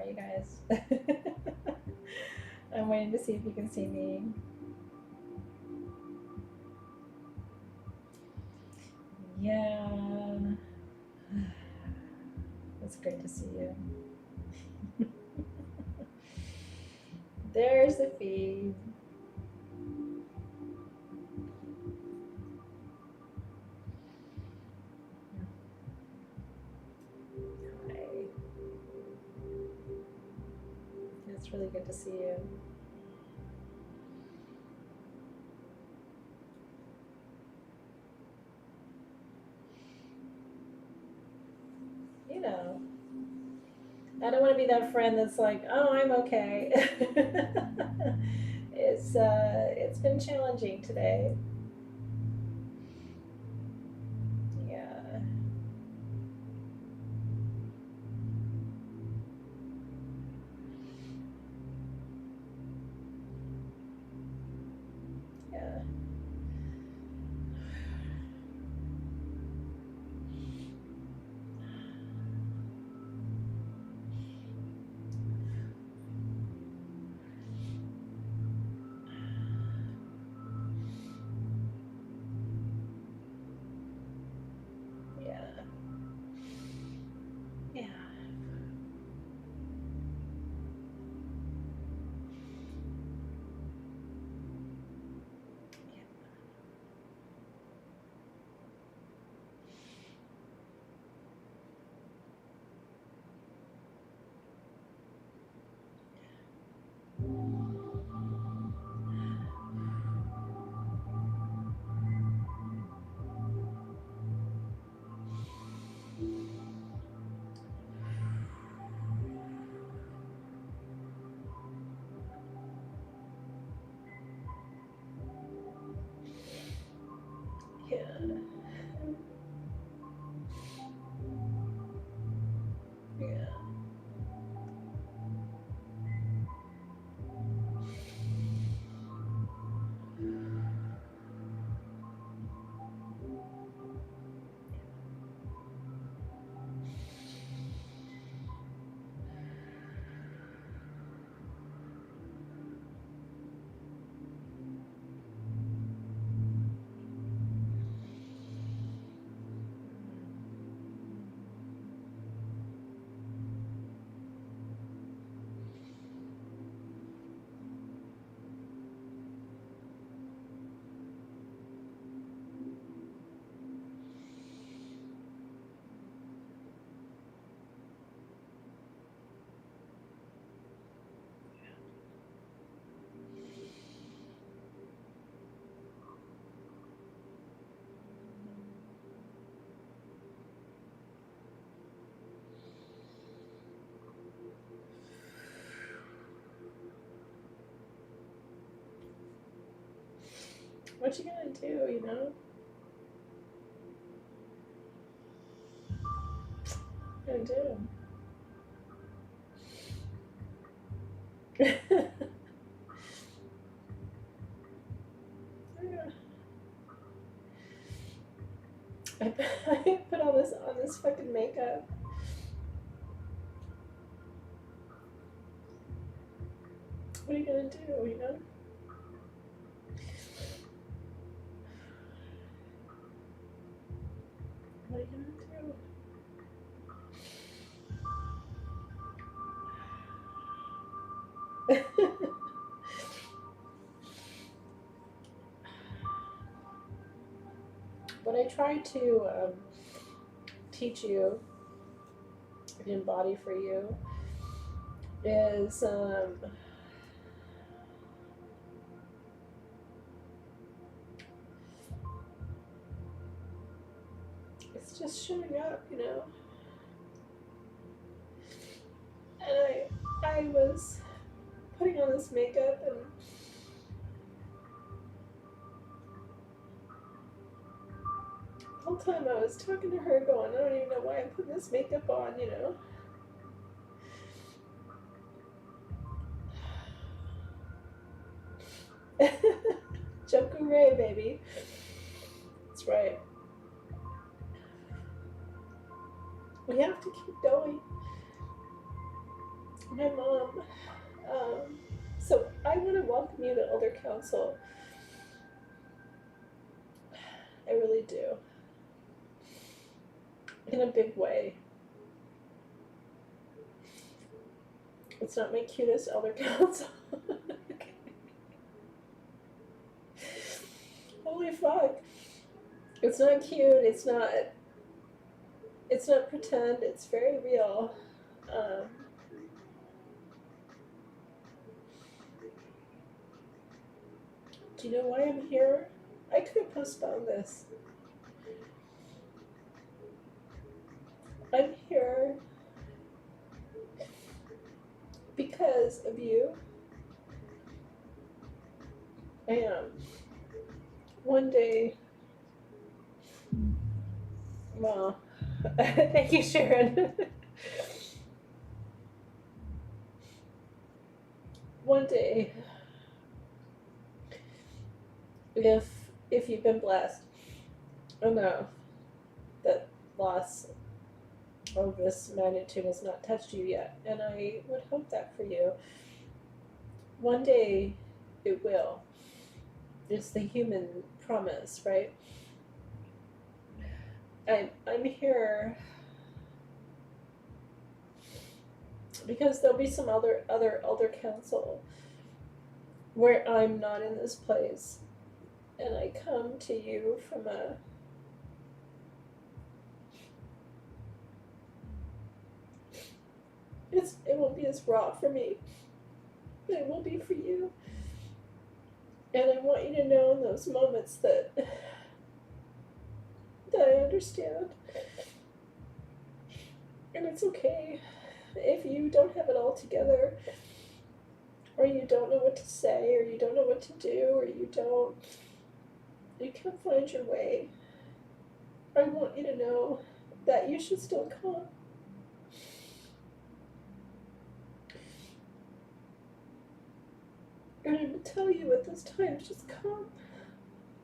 Sorry, you guys. I'm waiting to see if you can see me. Yeah. It's great to see you. There's the feed. Hi. It's really good to see you. You know, I don't want to be that friend that's like, oh, I'm okay. It's been challenging today. Yeah. Yeah. Yeah. Yeah. Yeah. Yeah. What you gonna do, you know? What you gonna do? Yeah. I put all this on this fucking makeup. What are you gonna do, you know? What are you gonna do? What I try to teach you and embody for you is it's just showing up, you know. And I was putting on this makeup and the whole time I was talking to her going, I don't even know why I'm putting this makeup on, you know. Joku Ray, baby. That's right. We have to keep going. my mom. So I want to welcome you to Elder Council. I really do. In a big way. It's not my cutest Elder Council. Holy fuck. It's not cute, it's not pretend, it's very real. Um, do you know why I'm here? I could have postponed this. I'm here because of you. I am. One day, well, thank you, Sharon. One day, if you've been blessed enough that loss of this magnitude has not touched you yet, and I would hope that for you. One day, it will. It's the human promise, right? I'm here because there'll be some other elder council where I'm not in this place, and I come to you from a it will be as raw for me, but it will be for you. And I want you to know in those moments that I understand. And it's okay if you don't have it all together, or you don't know what to say, or you don't know what to do, or you can't find your way. I want you to know that you should still come. And I will tell you at this time, just come,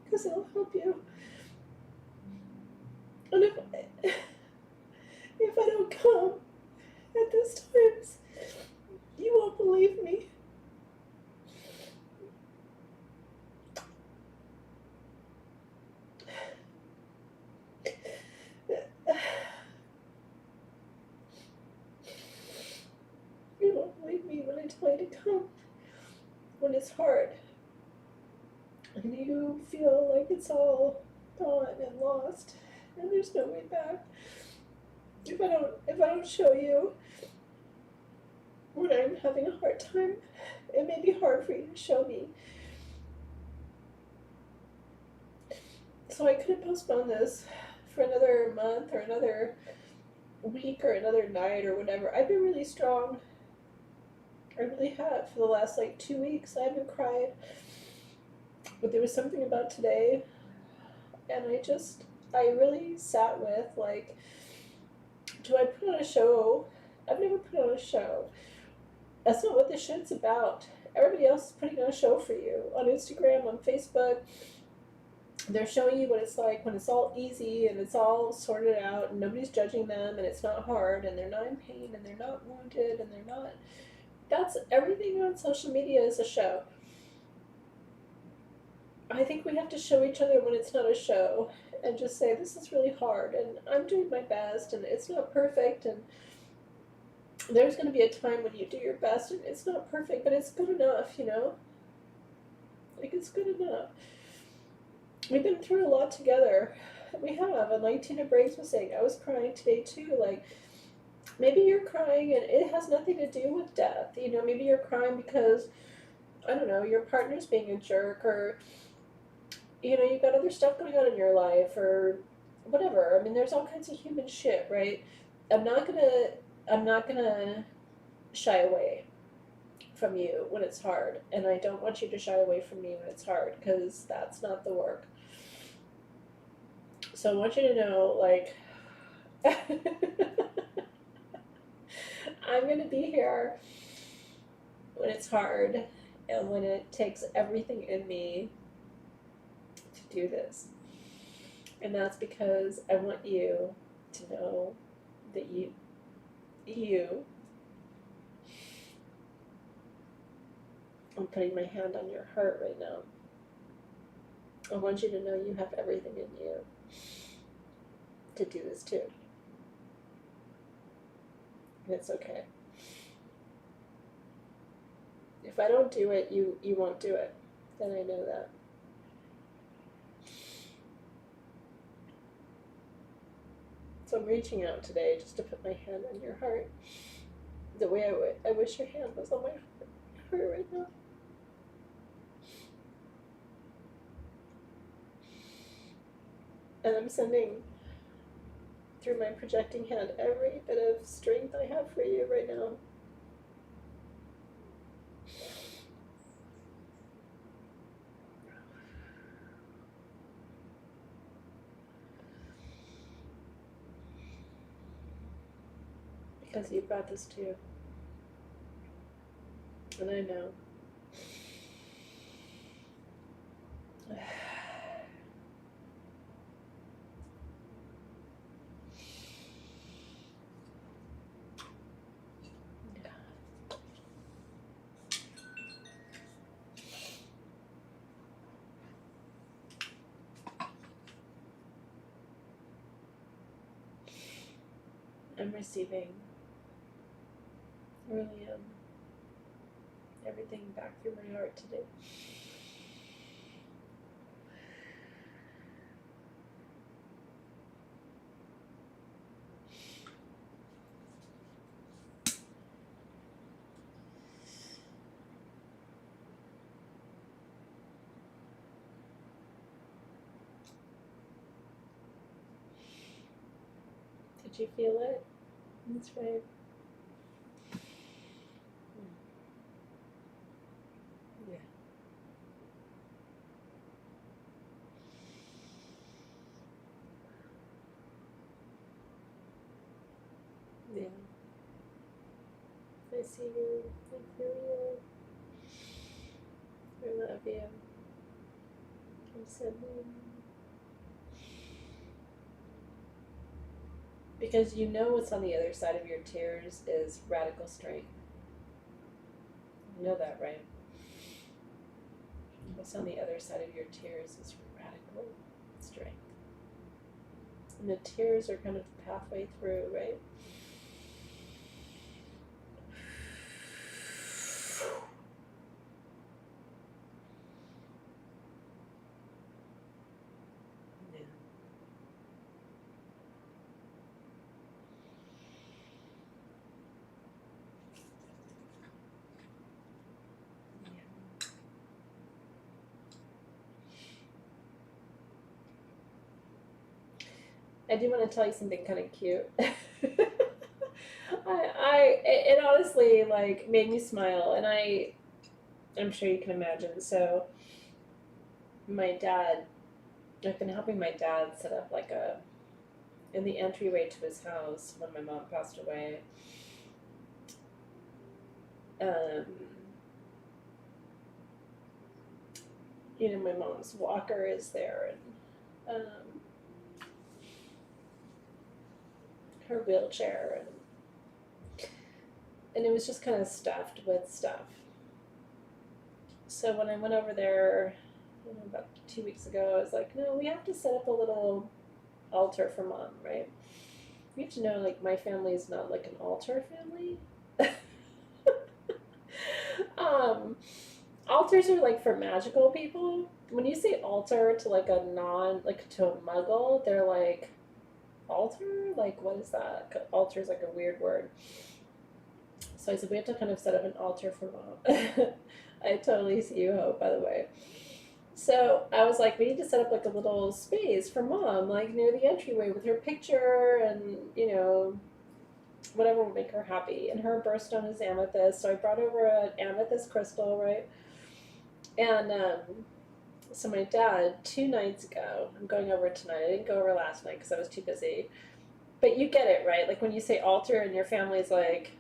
because it'll help you. And if I don't come at this times, you won't believe me. You won't believe me when I tell you to come. When it's hard, and you feel like it's all gone and lost, and there's no way back. If I don't show you when I'm having a hard time, it may be hard for you to show me. So I could have postponed this for another month or another week or another night or whatever. I've been really strong. I really have. For the last 2 weeks, I haven't cried. But there was something about today, and I really sat with, do I put on a show? I've never put on a show. That's not what this shit's about. Everybody else is putting on a show for you. On Instagram, on Facebook, they're showing you what it's like when it's all easy and it's all sorted out and nobody's judging them and it's not hard and they're not in pain and they're not wounded and they're not... That's everything on social media is a show. I think we have to show each other when it's not a show and just say, this is really hard and I'm doing my best and it's not perfect, and there's going to be a time when you do your best and it's not perfect, but it's good enough, it's good enough. We've been through a lot together. We have, and like Tina Briggs was saying, I was crying today too. Maybe you're crying and it has nothing to do with death. Maybe you're crying because, I don't know, your partner's being a jerk, or you've got other stuff going on in your life, or whatever. I mean, there's all kinds of human shit, right? I'm not gonna shy away from you when it's hard, and I don't want you to shy away from me when it's hard, because that's not the work. So I want you to know, I'm gonna be here when it's hard, and when it takes everything in me to do this. And that's because I want you to know that you I'm putting my hand on your heart right now. I want you to know you have everything in you to do this too. And it's okay. If I don't do it, you won't do it. And I know that. So I'm reaching out today just to put my hand on your heart. The way I wish your hand was on my heart right now. And I'm sending through my projecting hand every bit of strength I have for you right now. Because you brought this too. And I know. I'm receiving, really everything back through my heart today. Did you feel it? That's right. Yeah. Yeah. I see you. I feel you. I love you. I'm sending. Because you know what's on the other side of your tears is radical strength. You know that, right? What's on the other side of your tears is radical strength. And the tears are kind of the pathway through, right? Yeah. I do want to tell you something kind of cute. It honestly like made me smile, and I'm sure you can imagine. So my dad, I've been helping my dad set up like in the entryway to his house when my mom passed away. Um, my mom's walker is there, and her wheelchair, and it was just kind of stuffed with stuff. So when I went over there about 2 weeks ago, I was like, no, we have to set up a little altar for mom, right? You have to know, like, my family is not like an altar family. Altars are like for magical people. When you say altar to like to a muggle, they're like, altar? Like, what is that? Altar is like a weird word. So I said, we have to kind of set up an altar for mom. I totally see you, Hope, by the way. So I was like, we need to set up like a little space for mom, like near the entryway with her picture and, whatever would make her happy. And her birthstone is amethyst. So I brought over an amethyst crystal, right? And so my dad, 2 nights ago, I'm going over tonight. I didn't go over last night because I was too busy. But you get it, right? Like when you say altar and your family's like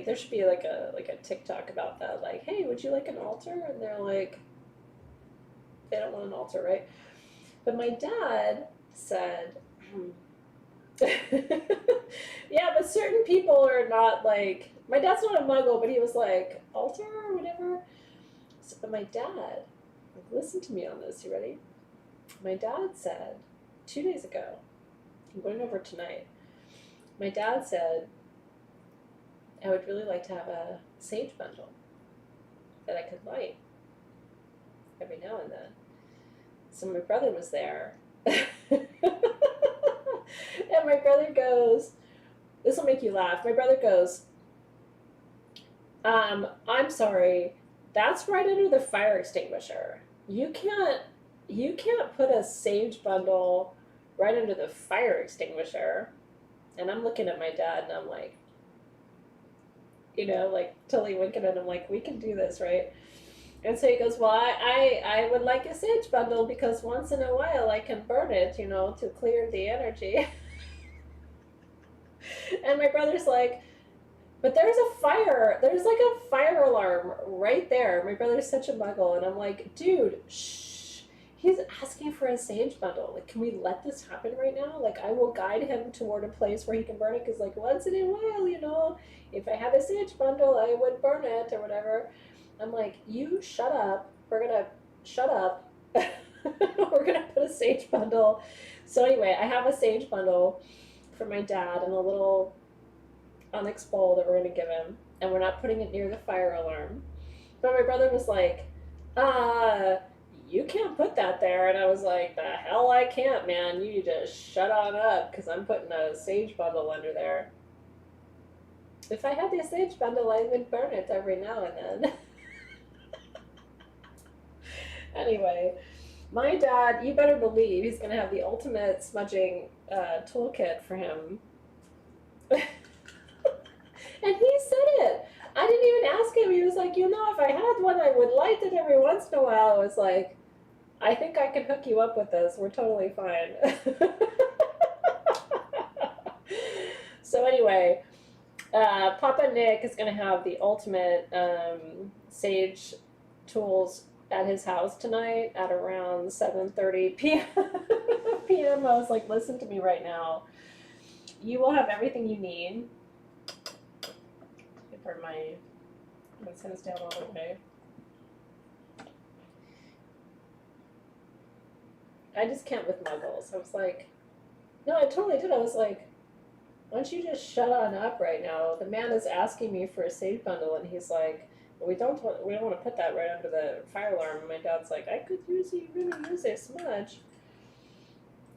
there should be like a TikTok about that. Like, hey, would you like an altar? And they're like, they don't want an altar, right? But my dad said, Yeah, but certain people are not like, my dad's not a muggle, but he was like, altar or whatever. So, but my dad, like, listen to me on this, you ready? My dad said 2 days ago, I'm going over tonight. My dad said, I would really like to have a sage bundle that I could light every now and then. So my brother was there. And my brother goes, this will make you laugh. My brother goes, I'm sorry, that's right under the fire extinguisher. You can't put a sage bundle right under the fire extinguisher. And I'm looking at my dad and I'm like, like totally winking at him like, we can do this, right? And so he goes, well, I would like a sage bundle because once in a while I can burn it, to clear the energy. And my brother's like, but there's like a fire alarm right there. My brother's such a muggle. And I'm like, dude, shh. He's asking for a sage bundle. Like, can we let this happen right now? Like, I will guide him toward a place where he can burn it. Because, like, once in a while, if I had a sage bundle, I would burn it or whatever. I'm like, you shut up. We're going to shut up. We're going to put a sage bundle. So anyway, I have a sage bundle for my dad and a little onyx bowl that we're going to give him, and we're not putting it near the fire alarm. But my brother was like, you can't put that there. And I was like, the hell I can't, man. You just shut on up, because I'm putting a sage bundle under there. If I had the sage bundle, I would burn it every now and then. Anyway, my dad, you better believe he's going to have the ultimate smudging toolkit for him. And he said it. I didn't even ask him. He was like, if I had one, I would light it every once in a while. I was like, I think I can hook you up with this. We're totally fine. So anyway, Papa Nick is going to have the ultimate sage tools at his house tonight at around 7:30 p.m. I was like, listen to me right now. You will have everything you need. For my incense down all the way. I just can't with muggles. I was like, no, I totally did. I was like, why don't you just shut on up right now? The man is asking me for a sage bundle, and he's like, we don't want to put that right under the fire alarm. And my dad's like, I could really use it so much.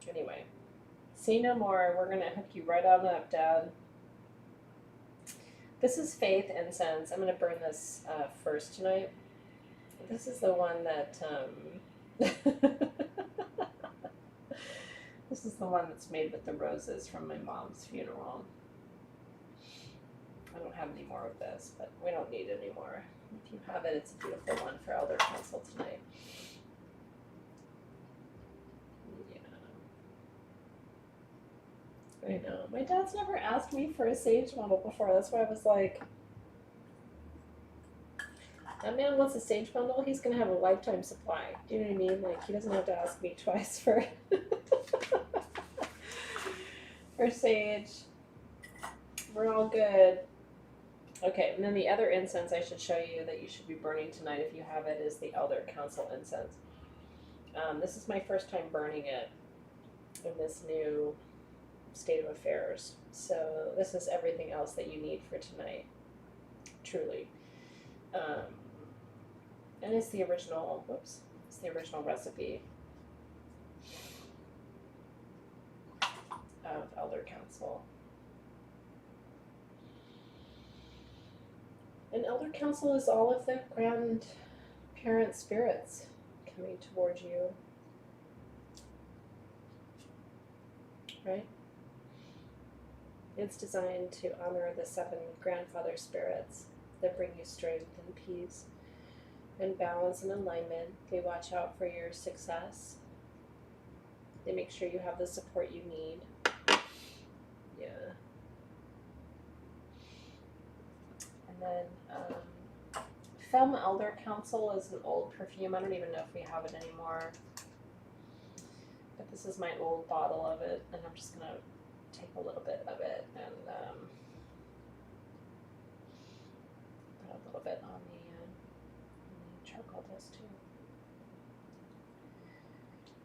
Anyway, say no more. We're gonna hook you right on up, Dad. This is Faith Incense. I'm going to burn this first tonight. This is the one that, this is the one that's made with the roses from my mom's funeral. I don't have any more of this, but we don't need any more. If you have it, it's a beautiful one for Elder Council tonight. I know. My dad's never asked me for a sage bundle before. That's why I was like, that man wants a sage bundle, he's going to have a lifetime supply. Do you know what I mean? Like, he doesn't have to ask me twice for for sage. We're all good. Okay, and then the other incense I should show you that you should be burning tonight if you have it is the Elder Council incense. This is my first time burning it in this new state of affairs. So this is everything else that you need for tonight, truly. And it's the original, it's the original recipe of Elder Council. And Elder Council is all of the grandparent spirits coming towards you, right? It's designed to honor the 7 grandfather spirits that bring you strength and peace and balance and alignment. They watch out for your success. They make sure you have the support you need. Yeah. And then Femme Elder Council is an old perfume. I don't even know if we have it anymore. But this is my old bottle of it, and I'm just going to take a little bit of it and put a little bit on the charcoal disc too.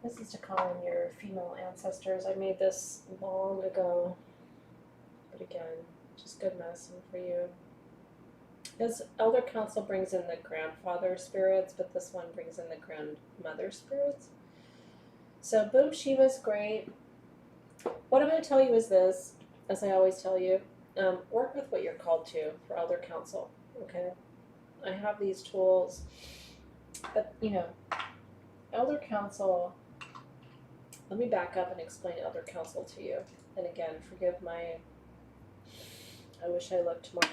This is to call in your female ancestors. I made this long ago, but again, just good medicine for you. This Elder Council brings in the grandfather spirits, but this one brings in the grandmother spirits. So Boom Shiva's great. What I'm going to tell you is this, as I always tell you, work with what you're called to for Elder Council, okay? I have these tools, but, Elder Council, let me back up and explain Elder Council to you. And again, forgive I wish I looked more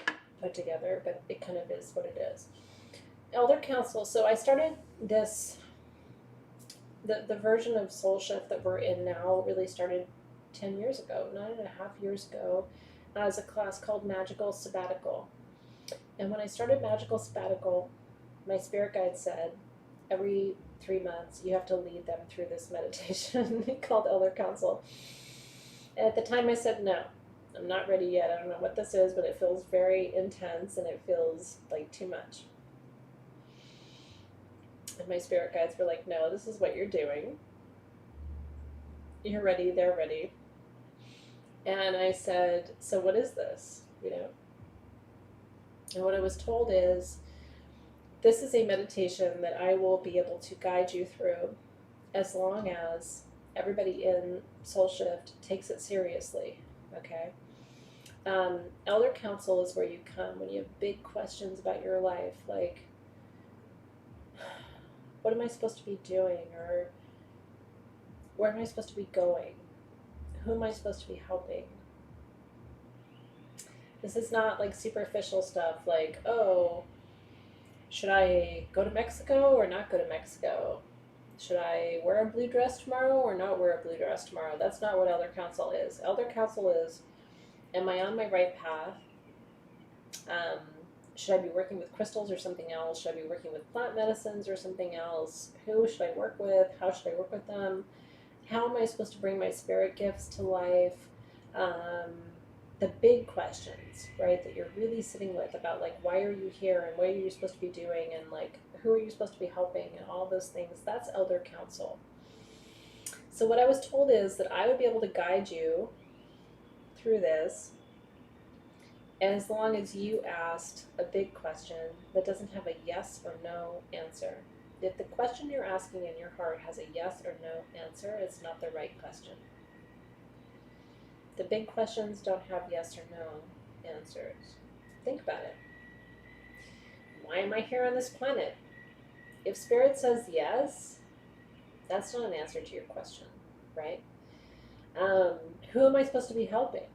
put together, but it kind of is what it is. Elder Council, so I started this, the version of Soul Shift that we're in now really started 10 years ago, 9.5 years ago, as a class called Magical Sabbatical. And when I started Magical Sabbatical, my spirit guide said, every 3 months, you have to lead them through this meditation called Elder Council. And at the time I said, no, I'm not ready yet. I don't know what this is, but it feels very intense and it feels like too much. And my spirit guides were like, no, this is what you're doing. You're ready, they're ready. And I said, so what is this? And what I was told is, this is a meditation that I will be able to guide you through as long as everybody in Soul Shift takes it seriously, okay? Elder Council is where you come when you have big questions about your life, like, what am I supposed to be doing? Or where am I supposed to be going? Who am I supposed to be helping? This is not like superficial stuff like, oh, should I go to Mexico or not go to Mexico? Should I wear a blue dress tomorrow or not wear a blue dress tomorrow? That's not what Elder Council is. Elder Council is, am I on my right path? Should I be working with crystals or something else? Should I be working with plant medicines or something else? Who should I work with? How should I work with them? How am I supposed to bring my spirit gifts to life? The big questions, right, that you're really sitting with about, like, why are you here and what are you supposed to be doing and, like, who are you supposed to be helping and all those things, that's Elder Council. So what I was told is that I would be able to guide you through this as long as you asked a big question that doesn't have a yes or no answer. If the question you're asking in your heart has a yes or no answer, it's not the right question. The big questions don't have yes or no answers. Think about it. Why am I here on this planet? If Spirit says yes, that's not an answer to your question, right? Who am I supposed to be helping?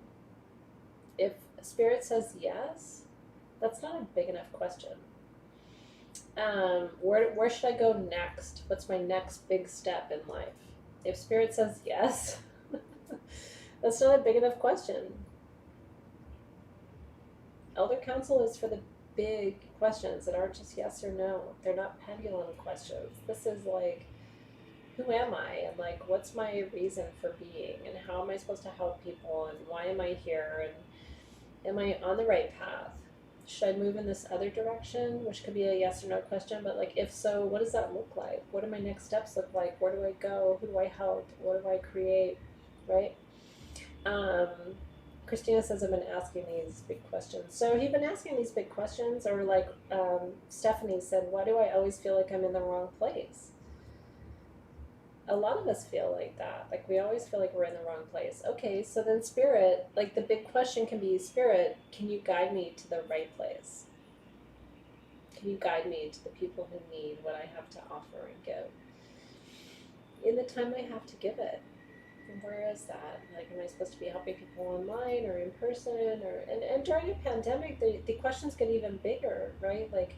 If Spirit says yes, that's not a big enough question. Where should I go next? What's my next big step in life? If Spirit says yes, that's not a big enough question. Elder Council is for the big questions that aren't just yes or no. They're not pendulum questions. This is like, who am I? And like, what's my reason for being? And how am I supposed to help people? And why am I here? And am I on the right path? Should I move in this other direction? Which could be a yes or no question, but like, if so, what does that look like? What do my next steps look like? Where do I go? Who do I help? What do I create? Right? Christina says I've been asking these big questions. So you've been asking these big questions, or like Stephanie said, why do I always feel like I'm in the wrong place? A lot of us feel like that. Like, we always feel like we're in the wrong place. Okay, so then Spirit, like, the big question can be, Spirit, can you guide me to the right place? Can you guide me to the people who need what I have to offer and give? In the time I have to give it. And where is that? Like, am I supposed to be helping people online or in person? And during a pandemic, the questions get even bigger, right? Like,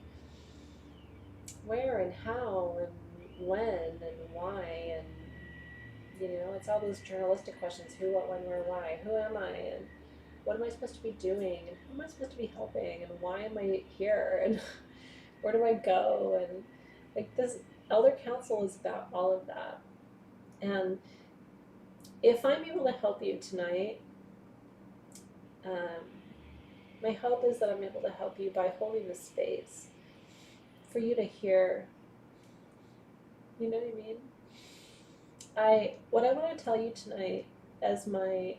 where and how and when and why, and it's all those journalistic questions: who, what, when, where, why. Who am I, and what am I supposed to be doing, and who am I supposed to be helping, and why am I here, and where do I go? And like, this Elder Council is about all of that. And if I'm able to help you tonight, Um, my hope is that I'm able to help you by holding the space for you to hear. You know what I mean? What I want to tell you tonight as my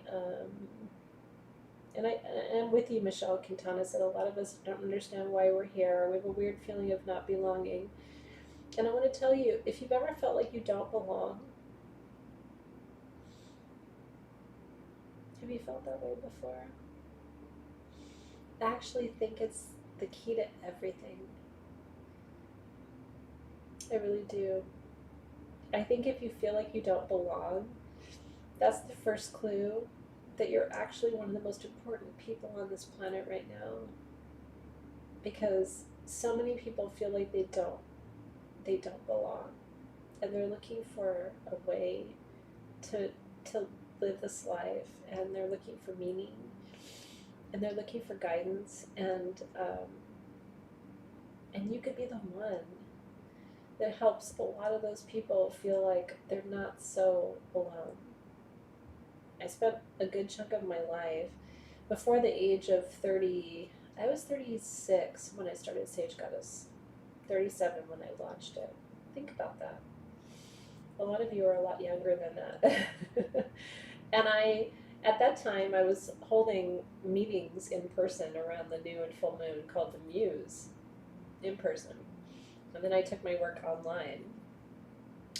and I'm with you, Michelle Quintana said a lot of us don't understand why we're here. We have a weird feeling of not belonging. And I want to tell you, if you've ever felt like you don't belong, have you felt that way before? I actually think it's the key to everything. I really do. I think if you feel like you don't belong, that's the first clue that you're actually one of the most important people on this planet right now. Because so many people feel like they don't belong. And they're looking for a way to to live this life, and they're looking for meaning, and they're looking for guidance, and you could be the one that helps a lot of those people feel like they're not so alone. I spent a good chunk of my life before the age of 30. I was 36 when I started Sage Goddess, 37 when I launched it. Think about that. A lot of you are a lot younger than that. And at that time, I was holding meetings in person around the new and full moon called the Muse in person. And then I took my work online.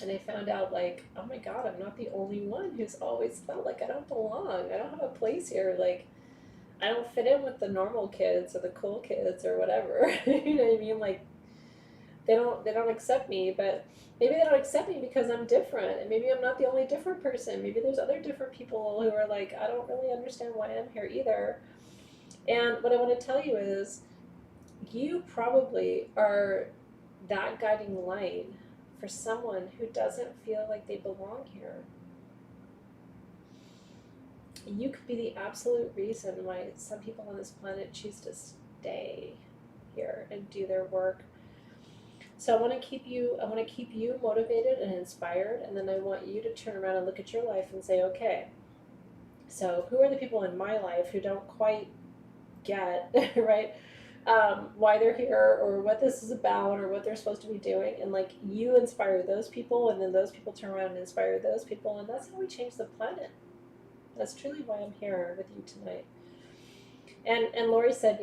And I found out, like, oh my God, I'm not the only one who's always felt like I don't belong. I don't have a place here. Like, I don't fit in with the normal kids or the cool kids or whatever. You know what I mean? Like, they don't accept me, but maybe they don't accept me because I'm different, and maybe I'm not the only different person. Maybe there's other different people who are like, I don't really understand why I'm here either. And what I want to tell you is, you probably are that guiding light for someone who doesn't feel like they belong here. You could be the absolute reason why some people on this planet choose to stay here and do their work. So I want to keep you motivated and inspired, and then I want you to turn around and look at your life and say, okay, so who are the people in my life who don't quite get right, why they're here or what this is about or what they're supposed to be doing, and like you inspire those people, and then those people turn around and inspire those people, and that's how we change the planet. That's truly why I'm here with you tonight. And Lori said,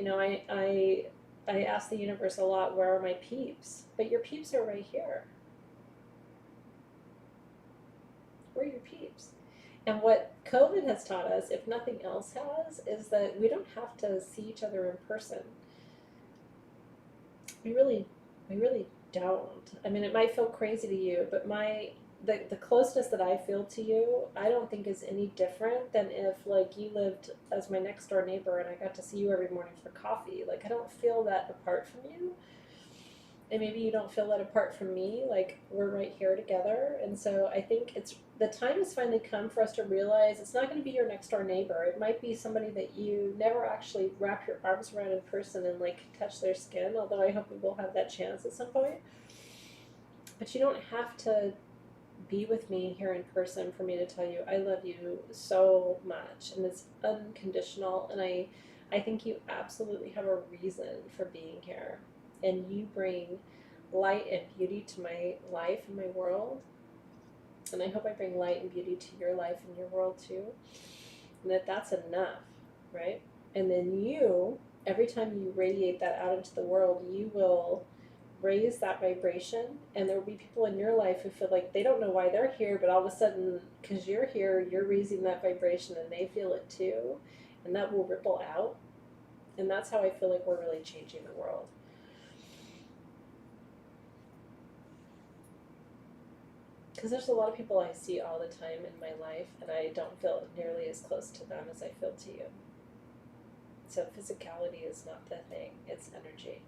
I ask the universe a lot, where are my peeps? But your peeps are right here. Where are your peeps? And what COVID has taught us, if nothing else has, is that we don't have to see each other in person. We really don't. I mean, it might feel crazy to you, but the closeness that I feel to you, I don't think is any different than if like you lived as my next door neighbor and I got to see you every morning for coffee. Like, I don't feel that apart from you. And maybe you don't feel that apart from me. Like, we're right here together. And so I think the time has finally come for us to realize it's not going to be your next door neighbor. It might be somebody that you never actually wrap your arms around in person and like touch their skin, although I hope we will have that chance at some point. But you don't have to be with me here in person for me to tell you I love you so much, and it's unconditional, and I think you absolutely have a reason for being here, and you bring light and beauty to my life and my world, and I hope I bring light and beauty to your life and your world too, and that's enough, right? And then you, every time you radiate that out into the world, you will raise that vibration, and there will be people in your life who feel like they don't know why they're here, but all of a sudden, because you're here, you're raising that vibration and they feel it too, and that will ripple out. And that's how I feel like we're really changing the world. Because there's a lot of people I see all the time in my life, and I don't feel nearly as close to them as I feel to you. So physicality is not the thing, it's energy.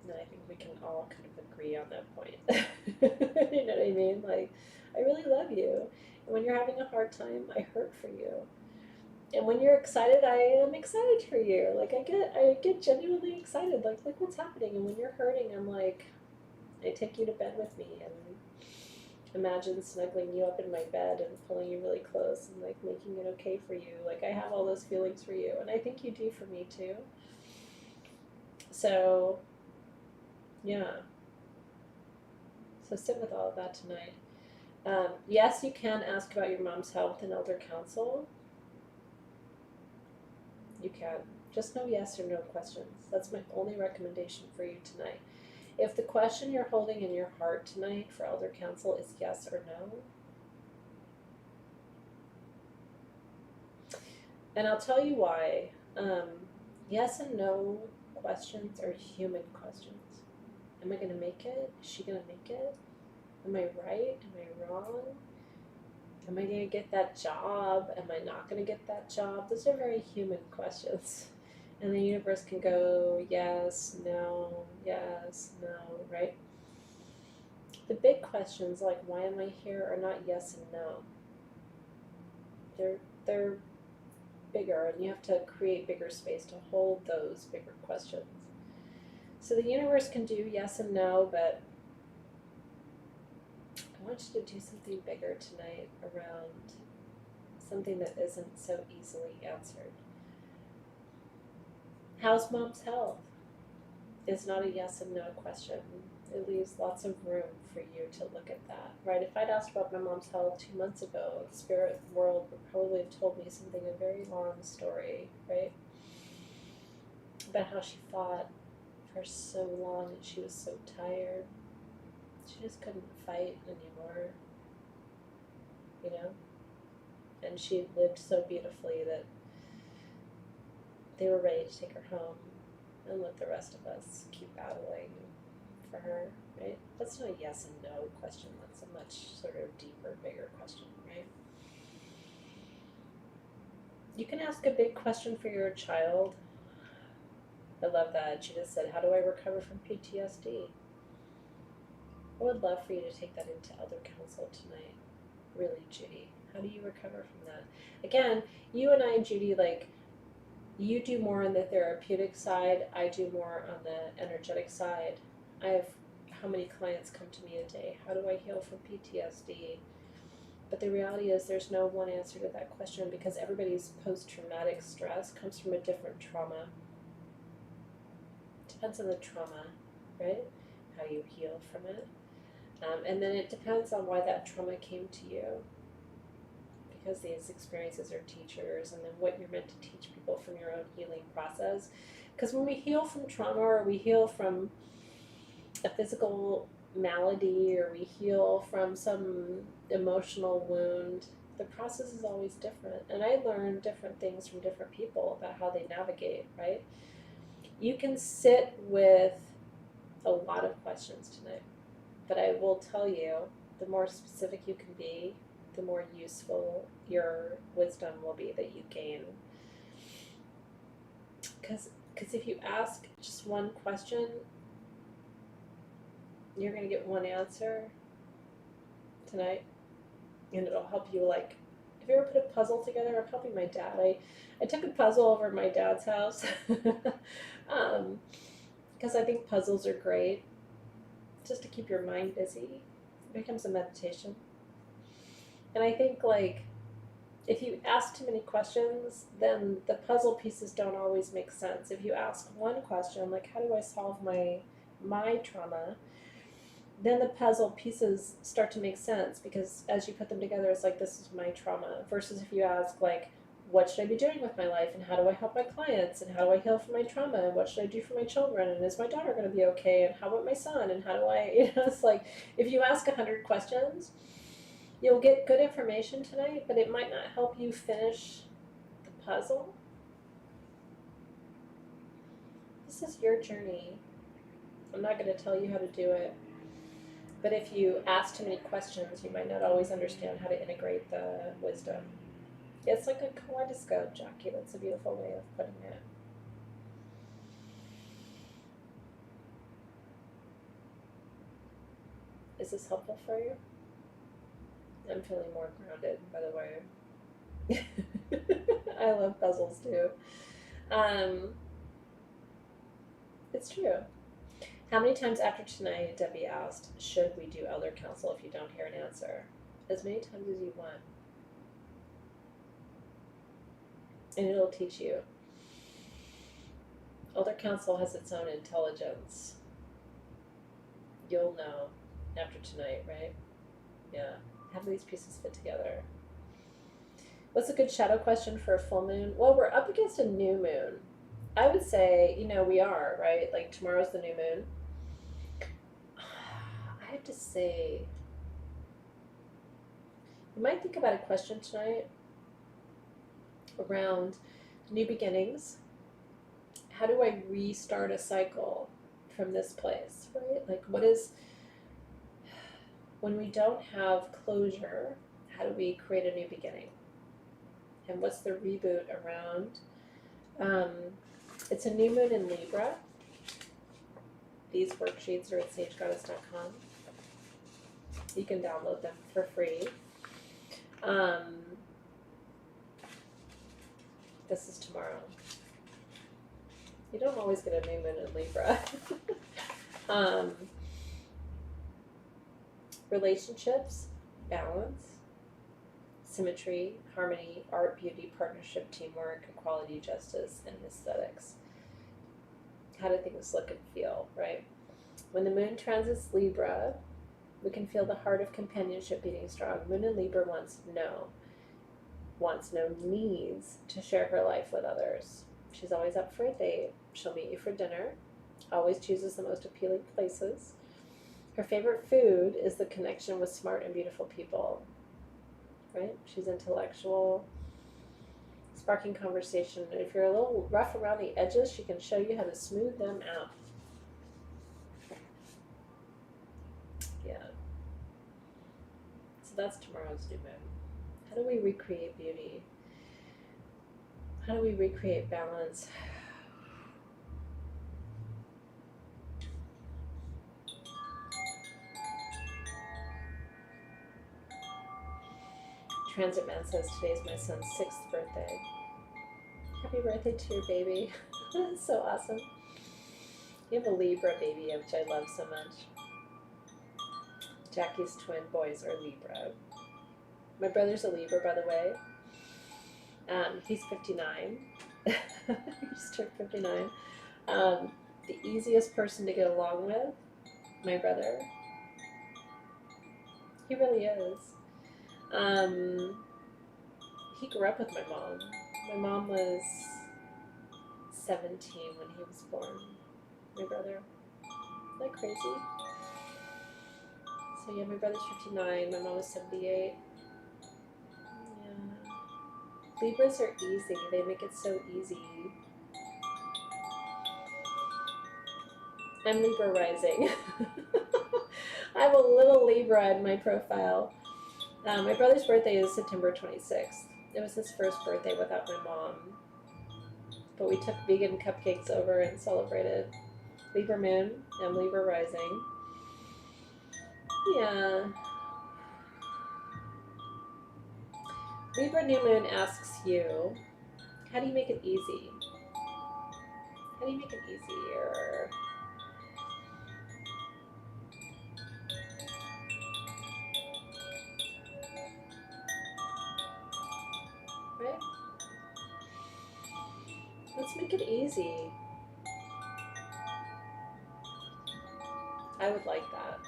And I think we can all kind of agree on that point. You know what I mean? Like, I really love you. And when you're having a hard time, I hurt for you. And when you're excited, I am excited for you. Like, I get genuinely excited. Like, look what's happening. And when you're hurting, I'm like, I take you to bed with me, and imagine snuggling you up in my bed and pulling you really close and like making it okay for you. Like I have all those feelings for you, and I think you do for me too. So, yeah. So sit with all of that tonight. Yes, you can ask about your mom's health in elder council. You can. Just no yes or no questions. That's my only recommendation for you tonight. If the question you're holding in your heart tonight for elder council is yes or no, and I'll tell you why. Yes and no questions are human questions. Am I going to make it? Is she going to make it? Am I right? Am I wrong? Am I going to get that job? Am I not going to get that job? Those are very human questions. And the universe can go yes, no, right? The big questions like why am I here are not yes and no. They're bigger, and you have to create bigger space to hold those bigger questions. So the universe can do yes and no, but I want you to do something bigger tonight around something that isn't so easily answered. How's mom's health? Is not a yes and no question. It leaves lots of room for you to look at that, right? If I'd asked about my mom's health 2 months ago, the spirit world would probably have told me something, a very long story, right? About how she fought for so long and she was so tired. She just couldn't fight anymore, you know? And she lived so beautifully that they were ready to take her home and let the rest of us keep battling for her, right? That's not a yes and no question. That's a much sort of deeper, bigger question, right? You can ask a big question for your child. I love that. She just said, how do I recover from PTSD? I would love for you to take that into elder council tonight. Really, Judy. How do you recover from that? Again, you and I, Judy, like, you do more on the therapeutic side, I do more on the energetic side. I have how many clients come to me a day? How do I heal from PTSD? But the reality is there's no one answer to that question because everybody's post-traumatic stress comes from a different trauma. Depends on the trauma, right? How you heal from it. And then it depends on why that trauma came to you. Because these experiences are teachers, and then what you're meant to teach people from your own healing process. Because when we heal from trauma, or we heal from a physical malady, or we heal from some emotional wound, the process is always different. And I learn different things from different people about how they navigate, right? You can sit with a lot of questions tonight, but I will tell you, the more specific you can be, the more useful your wisdom will be that you gain. Because if you ask just one question, you're going to get one answer tonight, and it'll help you. Like, have you ever put a puzzle together? I'm helping my dad. I took a puzzle over at my dad's house because I think puzzles are great just to keep your mind busy. It becomes a meditation. And I think, like, if you ask too many questions, then the puzzle pieces don't always make sense. If you ask one question, like, how do I solve my trauma, then the puzzle pieces start to make sense because as you put them together, it's like, this is my trauma. Versus if you ask, like, what should I be doing with my life, and how do I help my clients, and how do I heal from my trauma, and what should I do for my children, and is my daughter going to be okay, and how about my son, and how do I, it's like, if you ask 100 questions, you'll get good information tonight, but it might not help you finish the puzzle. This is your journey. I'm not going to tell you how to do it. But if you ask too many questions, you might not always understand how to integrate the wisdom. It's like a kaleidoscope, Jackie. That's a beautiful way of putting it. Is this helpful for you? I'm feeling more grounded, by the way. I love puzzles too. It's true. How many times after tonight, Debbie asked, should we do elder council if you don't hear an answer? As many times as you want. And it'll teach you. Elder council has its own intelligence. You'll know after tonight, right? Yeah. How do these pieces fit together? What's a good shadow question for a full moon? Well, we're up against a new moon. I would say, we are, right? Like tomorrow's the new moon. I have to say, you might think about a question tonight around new beginnings. How do I restart a cycle from this place, right? Like, what is, when we don't have closure, how do we create a new beginning? And what's the reboot around? It's a new moon in Libra. These worksheets are at sagegoddess.com. You can download them for free. This is tomorrow. You don't always get a new moon in Libra. Relationships, balance, symmetry, harmony, art, beauty, partnership, teamwork, equality, justice, and aesthetics. How do things look and feel, right? When the moon transits Libra, we can feel the heart of companionship beating strong. Moon in Libra wants no needs to share her life with others. She's always up for a date. She'll meet you for dinner. Always chooses the most appealing places. Her favorite food is the connection with smart and beautiful people. Right? She's intellectual, sparking conversation. And if you're a little rough around the edges, she can show you how to smooth them out. Yeah. So that's tomorrow's new moon. How do we recreate beauty? How do we recreate balance? Transit Man says today's my son's 6th birthday. Happy birthday to your baby. That's so awesome. You have a Libra baby, which I love so much. Jackie's twin boys are Libra. My brother's a Libra, by the way. He's 59. He just turned 59. The easiest person to get along with, my brother. He really is. He grew up with my mom. My mom was 17 when he was born. My brother. Isn't that crazy? So yeah, my brother's 59, my mom was 78. Yeah. Libras are easy. They make it so easy. I'm Libra rising. I have a little Libra in my profile. My brother's birthday is September 26th. It was his first birthday without my mom. But we took vegan cupcakes over and celebrated. Libra moon and Libra rising. Yeah. Libra new moon asks you, how do you make it easy? How do you make it easier? Right? Let's make it easy. I would like that.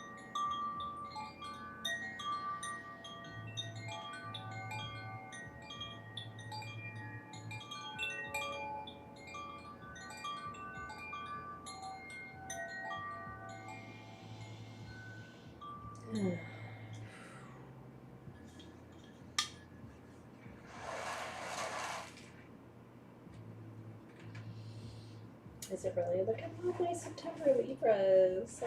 Is it really? Look at all my September Libras.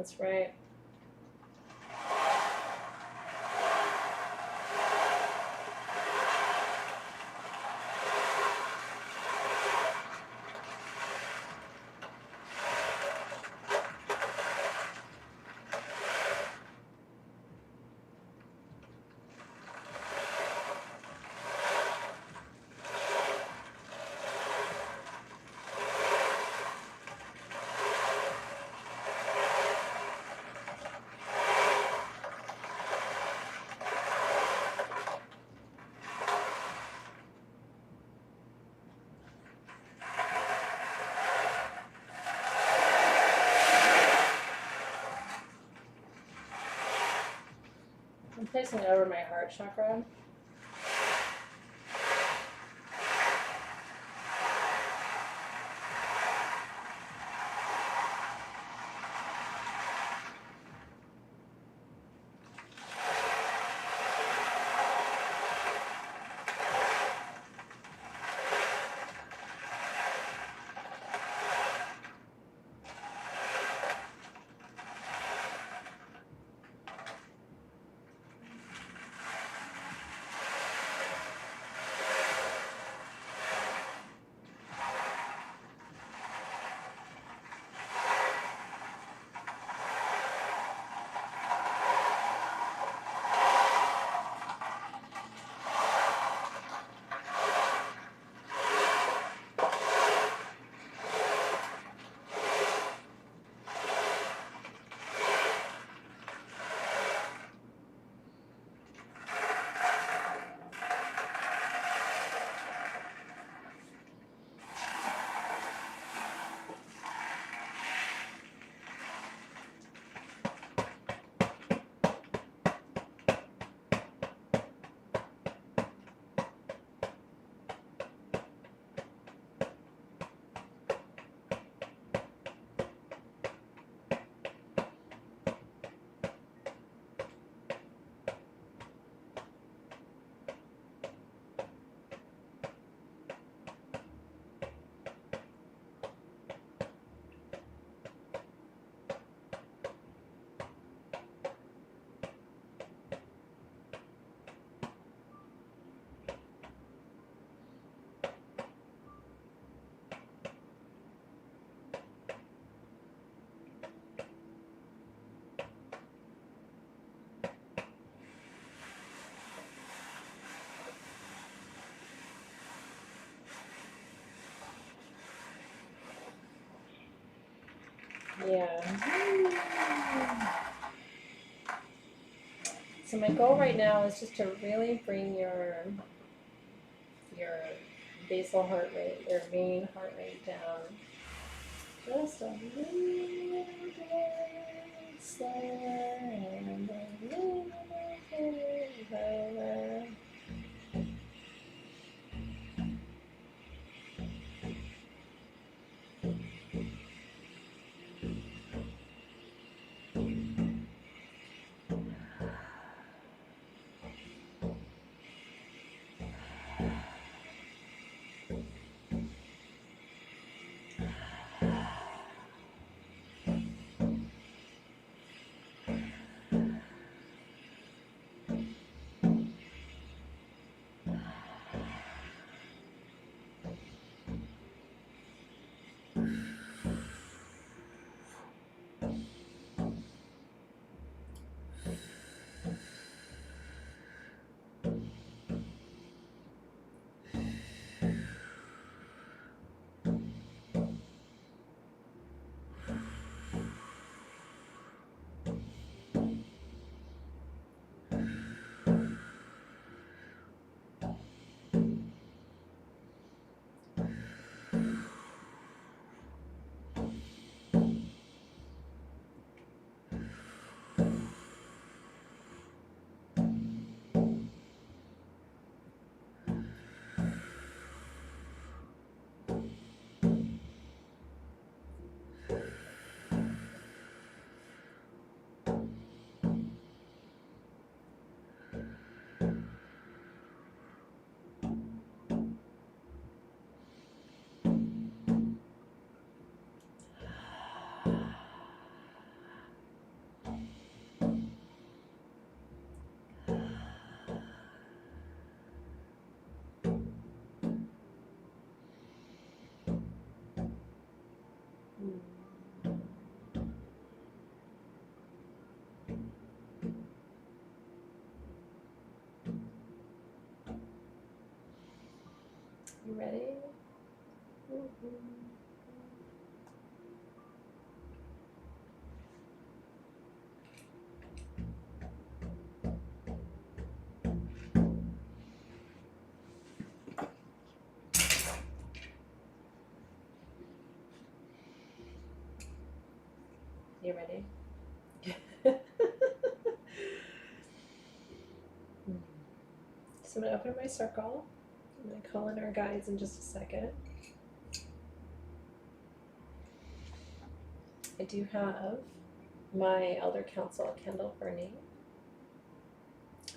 That's right. I'm placing it over my heart chakra. Yeah. So my goal right now is just to really bring your basal heart rate, your main heart rate down just a little bit slower and a little bit lower. You ready? Mhm. You ready? So I'm going to open my circle. I'm going to call in our guides in just a second. I do have my Elder Council candle burning.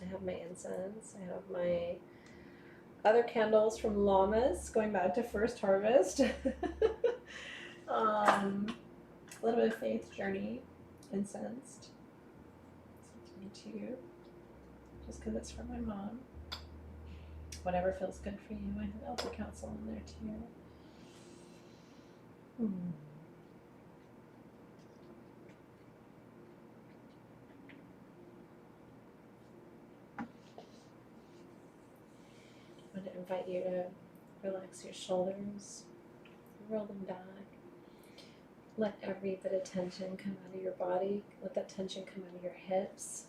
I have my incense. I have my other candles from llamas going back to First Harvest. A little bit of Faith Journey incensed. It's me too. Just because it's from my mom. Whatever feels good for you. I have Elder Council in there too. I want to invite you to relax your shoulders, roll them back. Let every bit of tension come out of your body. Let that tension come out of your hips.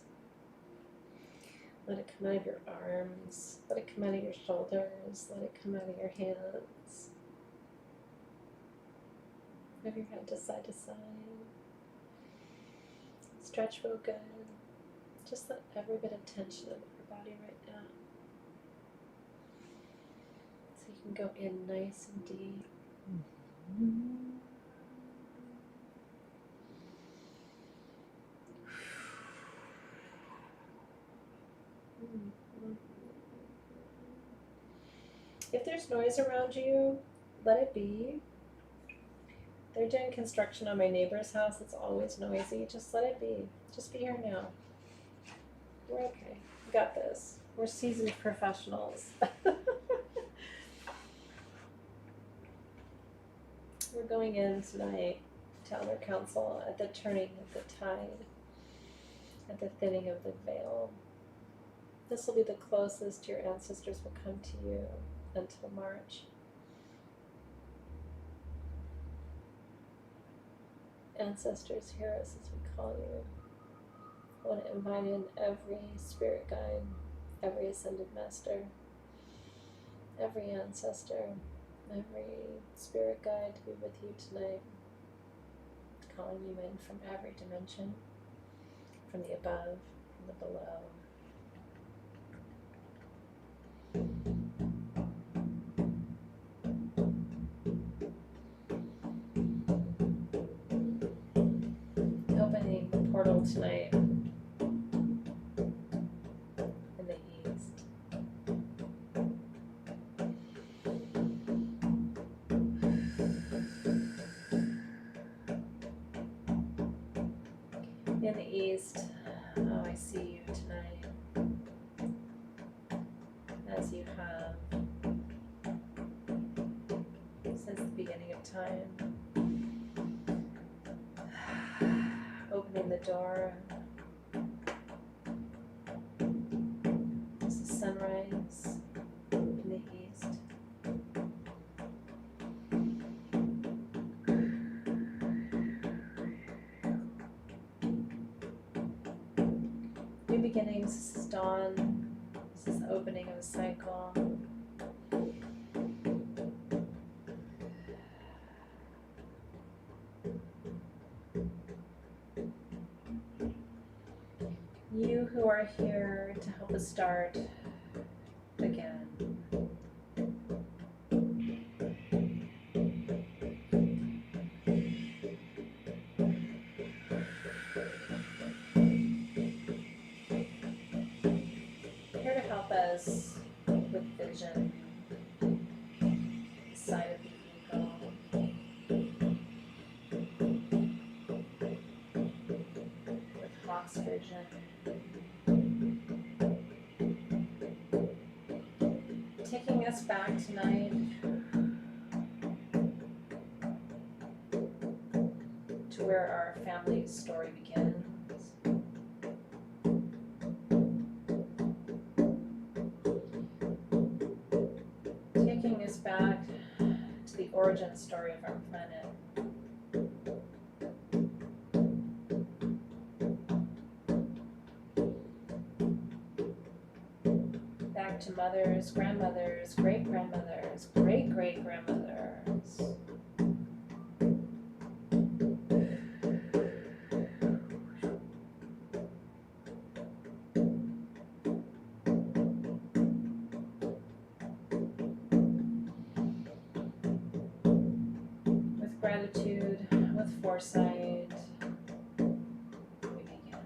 Let it come out of your arms. Let it come out of your shoulders. Let it come out of your hands. Move your head to side to side. Stretch real good. Just let every bit of tension out of your body right now. So you can go in nice and deep. If there's noise around you, let it be. They're doing construction on my neighbor's house. It's always noisy. Just let it be. Just be here now. We're okay. We got this. We're seasoned professionals. We're going in tonight to Elder Council at the turning of the tide, at the thinning of the veil. This will be the closest your ancestors will come to you until March. Ancestors, heroes, as we call you. I want to invite in every spirit guide, every ascended master, every ancestor, every spirit guide to be with you tonight, calling you in from every dimension, from the above, from the below. Opening the portal tonight in the east. In the east, oh, I see you tonight as you have since the beginning of time. Opening the door. It's the sunrise in the east. New beginnings. This is dawn. This is the opening of a cycle. You who are here to help us start again. Here to help us with vision, the side of the eagle, with Hawk's vision. Taking us back tonight to where our family's story begins. Taking us back the origin story of our planet. Back to mothers, grandmothers, great-grandmothers, great-great-grandmothers. With gratitude, with foresight, we begin.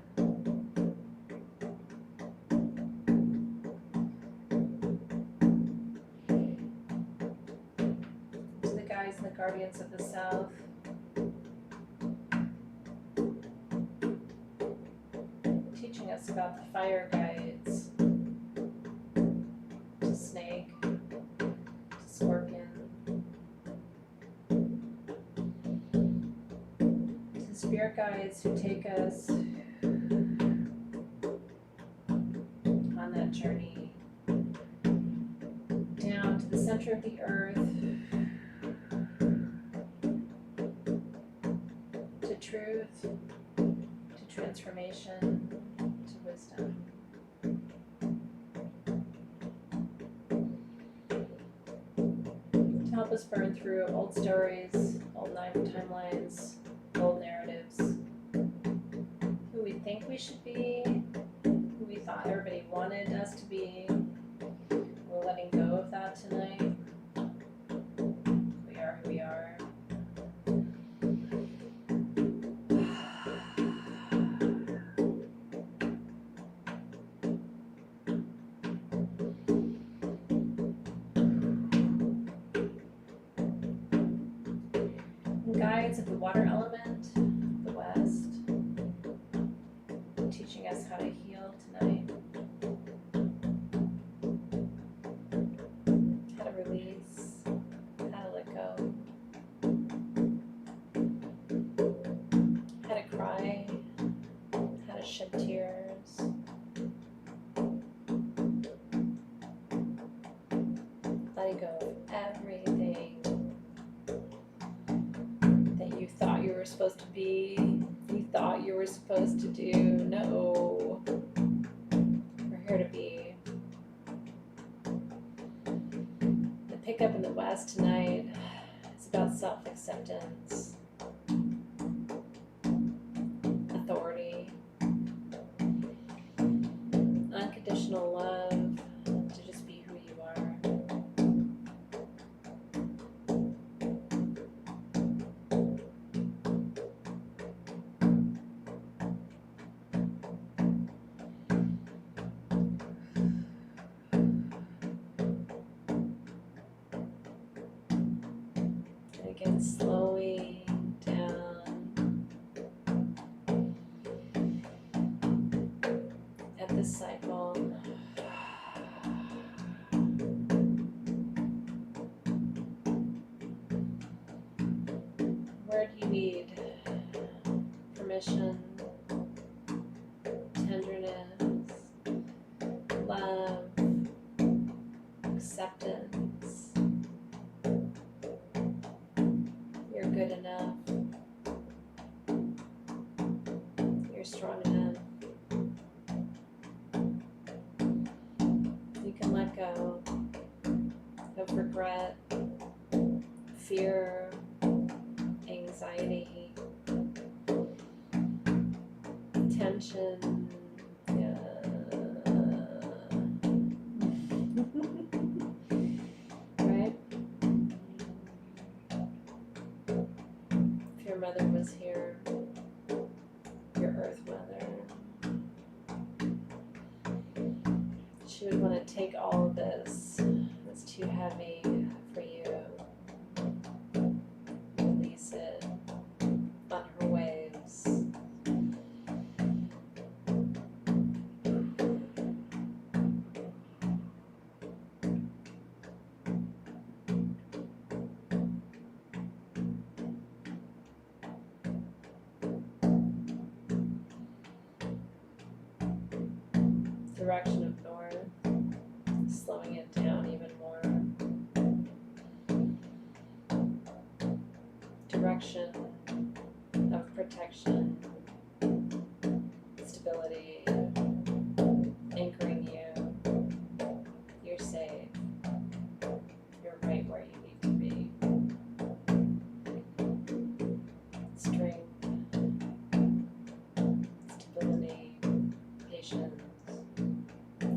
To the guides and the guardians of the South, teaching us about the fire guides, to snake, to scorpion, to the spirit guides who take us on that journey down to the center of the earth, to truth, to transformation, to wisdom. To help us burn through old stories, old timelines, old narratives, who we think we should be, who we thought everybody wanted us to be. We're letting go of that tonight. We are who we are. Guides of the water element, the West, teaching us how to heal tonight, how to release, how to let go, how to cry, how to shed tears, letting go of everything that you thought you were supposed to be, you thought you were supposed to do. No, we're here to be. The pickup in the West tonight is about self-acceptance, authority, unconditional love, to just be who you are. And again, slowly down at this cycle. Where do you need permission, tenderness, love, acceptance? You're good enough. You're strong enough. You can let go of regret, fear, anxiety, tension. Right? If your mother was here, your earth mother, she would want to take all of this that's too heavy for you, release it on her waves. Direction of north, slowing it down even more. direction of protection, stability, anchoring you. You're safe. You're right where you need to be. Strength, stability, patience.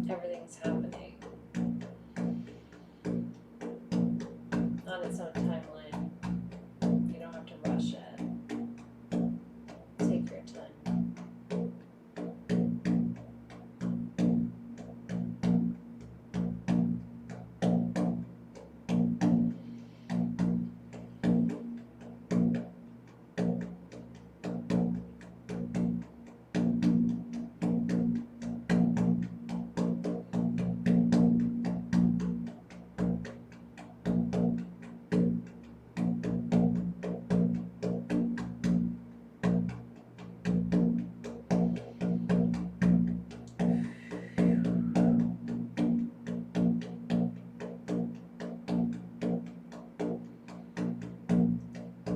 Everything's happening on its own timeline. You don't have to rush it. Take your time.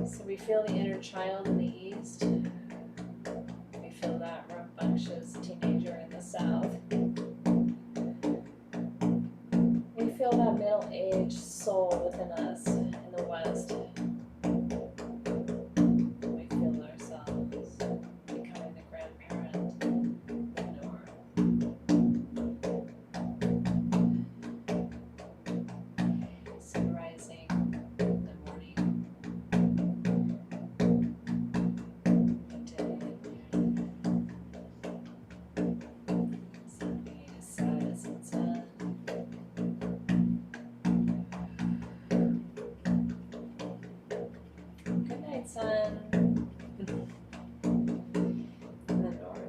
So we feel the inner child in the east. We feel that rambunctious teenager in the south. We feel that middle-aged soul within us in the west. We feel ourselves becoming the grandparent in the north. Sun rising in the morning. Good night, sun. In the north.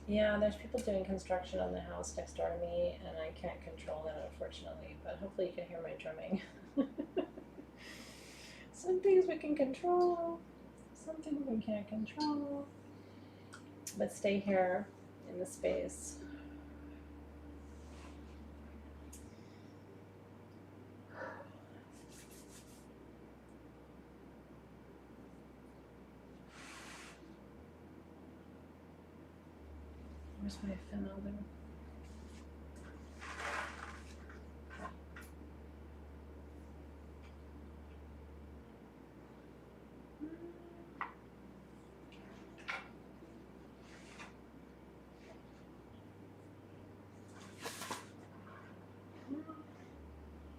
Yeah, there's people doing construction on the house next door to me, and I can't control that, unfortunately, but hopefully you can hear my drumming. Some things we can control, some things we can't control. But stay here in the space. Where's my fin elder?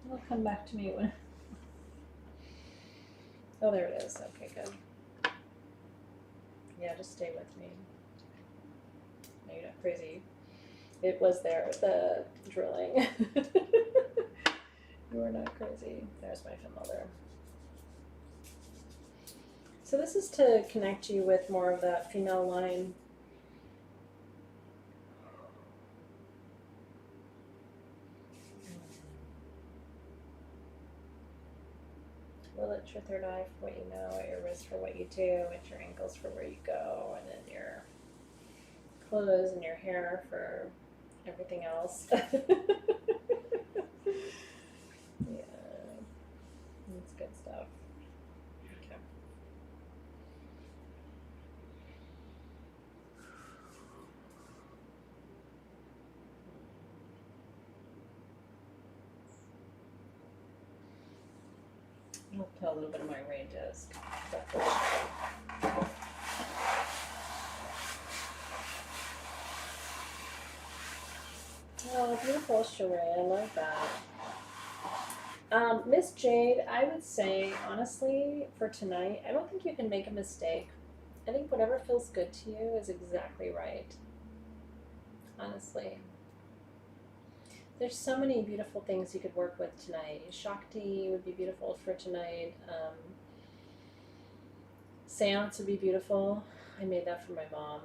It'll come back to me when. Oh, there it is. Okay, good. Yeah, just stay with me. No, you're not crazy. It was there, the drilling. You are not crazy. There's my fin mother. So this is to connect you with more of that female line. Will at your third eye for what you know, at your wrist for what you do, at your ankles for where you go, and then your clothes and your hair for everything else. Yeah, that's good stuff. Okay. I'll put a little bit of my rain disc. Oh, beautiful Sheree, I love that. Miss Jade, I would say, honestly, for tonight, I don't think you can make a mistake. I think whatever feels good to you is exactly right. Honestly. There's so many beautiful things you could work with tonight. Shakti would be beautiful for tonight. Seance would be beautiful. I made that for my mom.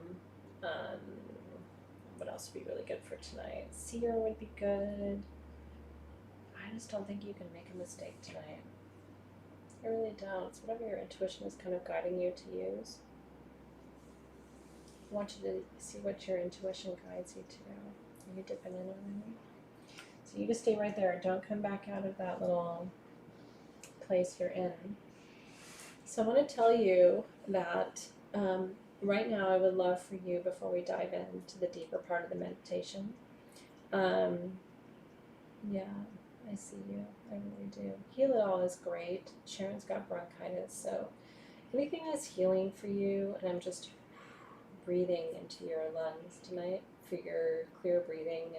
What else would be really good for tonight? Seer would be good. I just don't think you can make a mistake tonight. I really don't. It's whatever your intuition is kind of guiding you to use. I want you to see what your intuition guides you to. Are you dipping in already? So you just stay right there. Don't come back out of that little place you're in. So I want to tell you that right now I would love for you, before we dive into the deeper part of the meditation, yeah, I see you. I really do. Heal It All is great. Sharon's got bronchitis, so anything that's healing for you, and I'm just breathing into your lungs tonight for your clear breathing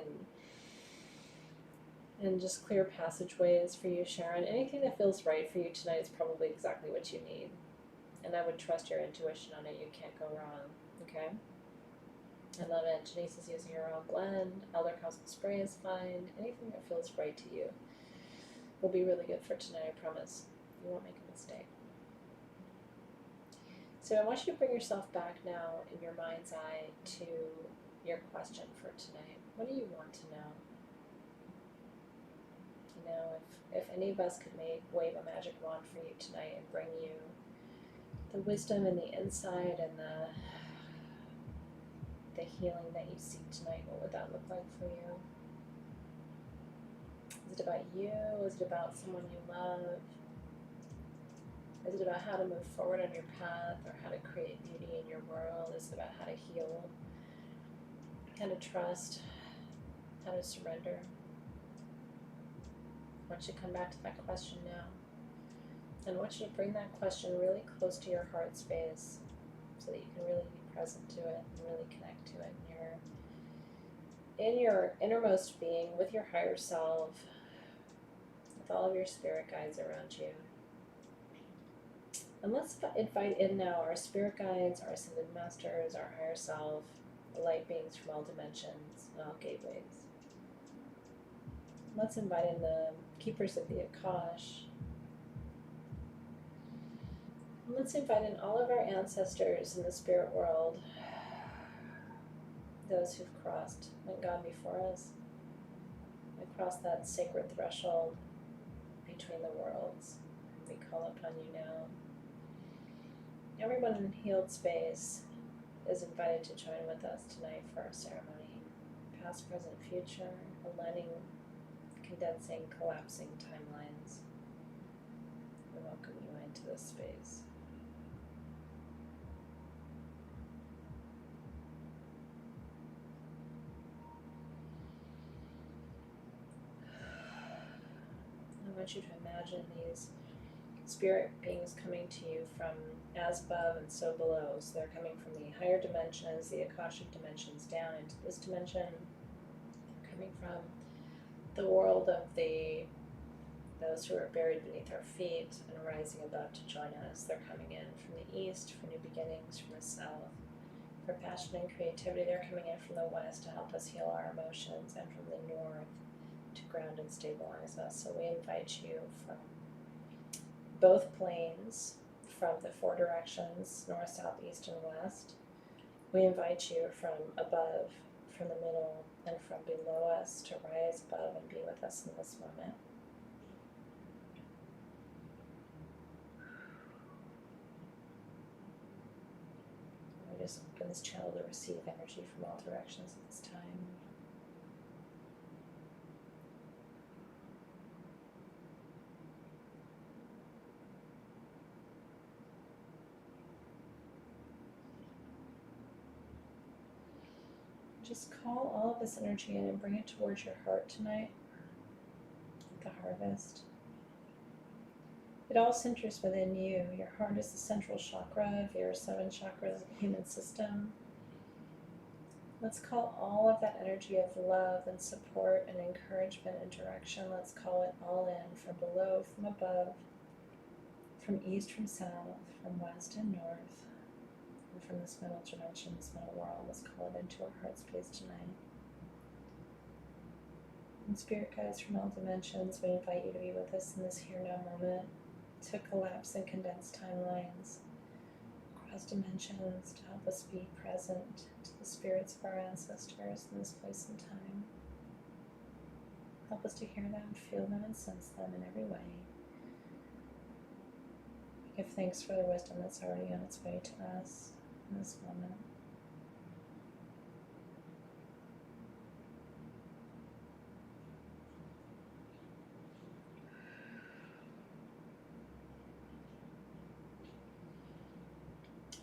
and just clear passageways for you, Sharon. Anything that feels right for you tonight is probably exactly what you need. And I would trust your intuition on it. You can't go wrong, okay? I love it. Janice is using her own blend. Elder Cosmic Spray is fine. Anything that feels right to you will be really good for tonight, I promise. You won't make a mistake. So I want you to bring yourself back now in your mind's eye to your question for tonight. What do you want to know? You know, if any of us could wave a magic wand for you tonight and bring you the wisdom and the insight and the healing that you seek tonight, what would that look like for you? Is it about you? Is it about someone you love? Is it about how to move forward on your path, or how to create beauty in your world? Is it about how to heal, how to trust, how to surrender? I want you to come back to that question now. And I want you to bring that question really close to your heart space so that you can really be present to it and really connect to it in your innermost being, with your higher self, with all of your spirit guides around you. And let's invite in now our spirit guides, our ascended masters, our higher self, the light beings from all dimensions and all gateways. Let's invite in the keepers of the Akash. And let's invite in all of our ancestors in the spirit world, those who've went gone before us, across that sacred threshold between the worlds. We call upon you now. Everyone in healed space is invited to join with us tonight for our ceremony. Past, present, future, aligning, condensing, collapsing timelines. We welcome you into this space. want you to imagine these spirit beings coming to you from as above and so below. So they're coming from the higher dimensions, the Akashic dimensions, down into this dimension. They're coming from the world of those who are buried beneath our feet and rising above to join us. They're coming in from the east for new beginnings, from the south for passion and creativity. They're coming in from the west to help us heal our emotions, and from the north to ground and stabilize us. So we invite you from both planes, from the four directions, north, south, east, and west. We invite you from above, from the middle, and from below us to rise above and be with us in this moment. We just open this channel to receive energy from all directions at this time. Just call all of this energy in and bring it towards your heart tonight, the harvest. It all centers within you. Your heart is the central chakra of your 7 chakras of the human system. Let's call all of that energy of love and support and encouragement and direction. Let's call it all in, from below, from above, from east, from south, from west and north, and from this middle dimension, this middle world. Let's call it into our heart space tonight. And spirit guides from all dimensions, we invite you to be with us in this here now moment, to collapse and condense timelines across dimensions, to help us be present to the spirits of our ancestors in this place and time. Help us to hear them, feel them, and sense them in every way. Give thanks for the wisdom that's already on its way to us in this moment.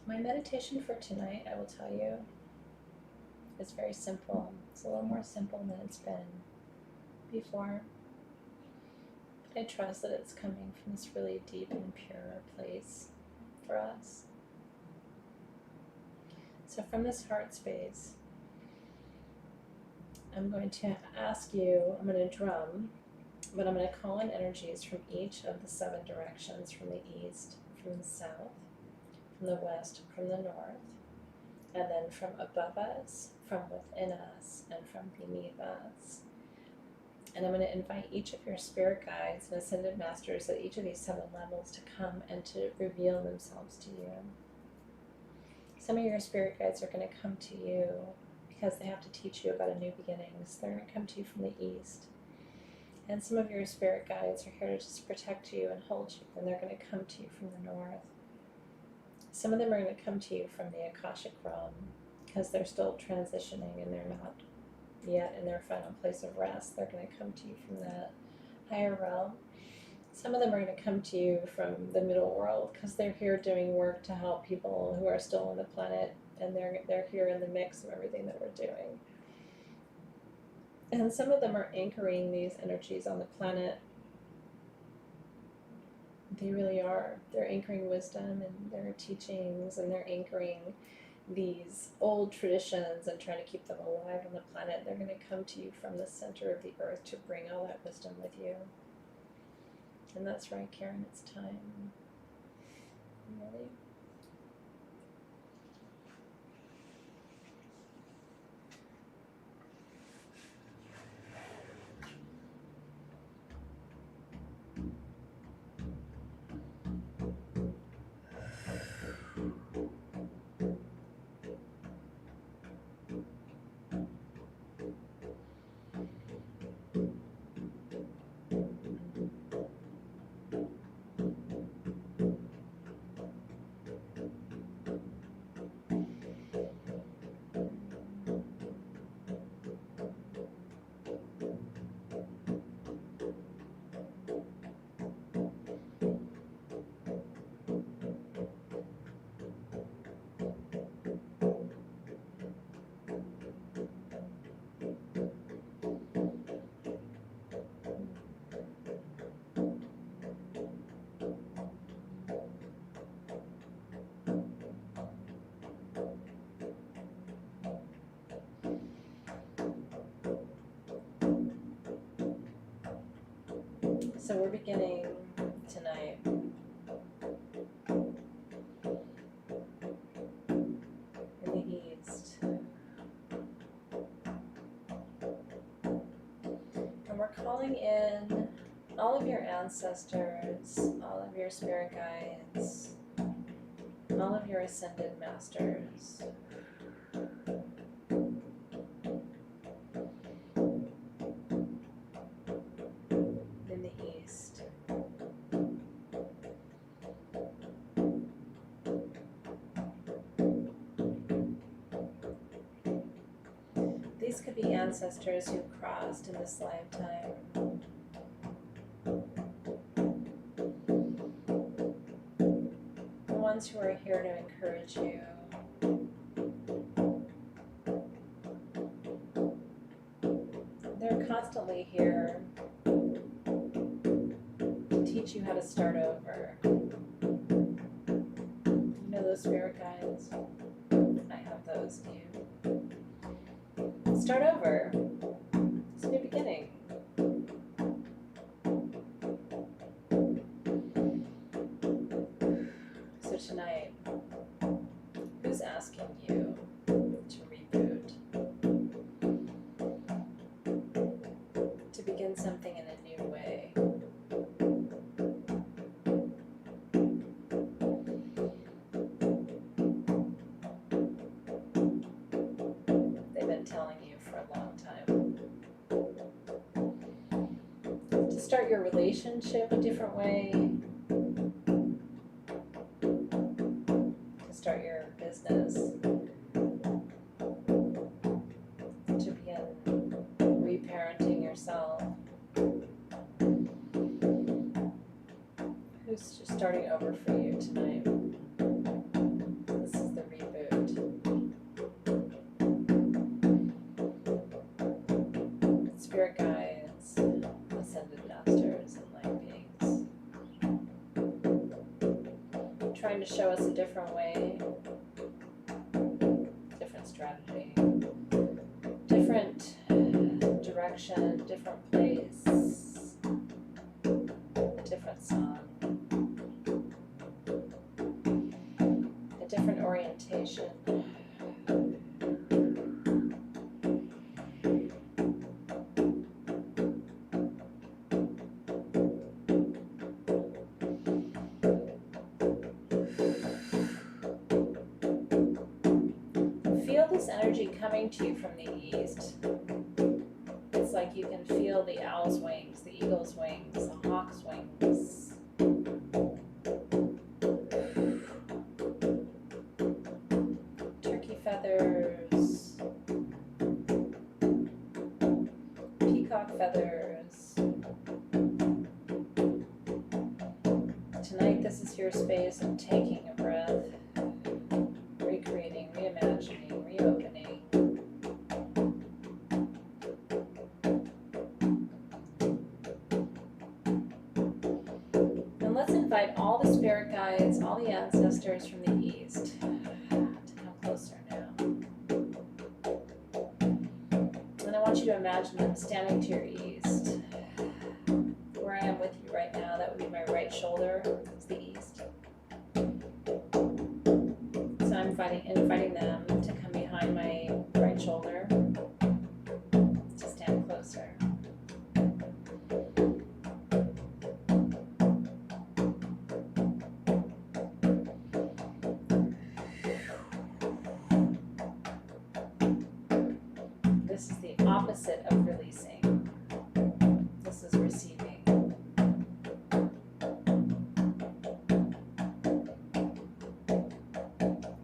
My meditation for tonight, I will tell you, is very simple. It's a little more simple than it's been before. But I trust that it's coming from this really deep and pure place for us. So from this heart space, I'm going to ask you, I'm going to drum, but I'm going to call in energies from each of the 7 directions, from the east, from the south, from the west, from the north, and then from above us, from within us, and from beneath us. And I'm going to invite each of your spirit guides and ascended masters at each of these 7 levels to come and to reveal themselves to you. Some of your spirit guides are going to come to you because they have to teach you about a new beginnings. They're going to come to you from the east. And some of your spirit guides are here to just protect you and hold you, and they're going to come to you from the north. Some of them are going to come to you from the Akashic realm because they're still transitioning and they're not yet in their final place of rest. They're going to come to you from that higher realm. Some of them are going to come to you from the middle world because they're here doing work to help people who are still on the planet, and they're here in the mix of everything that we're doing. And some of them are anchoring these energies on the planet. They really are. They're anchoring wisdom and their teachings, and they're anchoring these old traditions and trying to keep them alive on the planet. They're going to come to you from the center of the earth to bring all that wisdom with you. And that's right, Karen, it's time. You ready? So we're beginning tonight in the East. And we're calling in all of your ancestors, all of your spirit guides, all of your ascended masters. In the East. These could be ancestors who crossed in this lifetime. The ones who are here to encourage you. They're constantly here to teach you how to start over. You know those spirit guides? I have those too. Start over. It's a new beginning. So tonight, who's asking you to reboot? To begin something in a new way? They've been telling you for a long time. To start your relationship a different way. To start your business. To begin reparenting yourself. Who's just starting over for you tonight? This is the reboot. Spirit guides, ascended masters, and light beings. Trying to show us a different way, different strategy, different direction, different place, a different song, a different orientation. Feel this energy coming to you from the east. It's like you can feel the owl's wings, the eagle's wings, the hawk's wings. Turkey feathers, peacock feathers. Tonight, this is your space of taking a breath, recreating, reimagining, reopening. And let's invite all the spirit guides, all the ancestors from the east to come closer now. And I want you to imagine them standing to your east. Where I am with you right now, that would be my right shoulder, it's the east. So I'm inviting them to come behind my right shoulder, to stand closer. This is the opposite of releasing. This is receiving.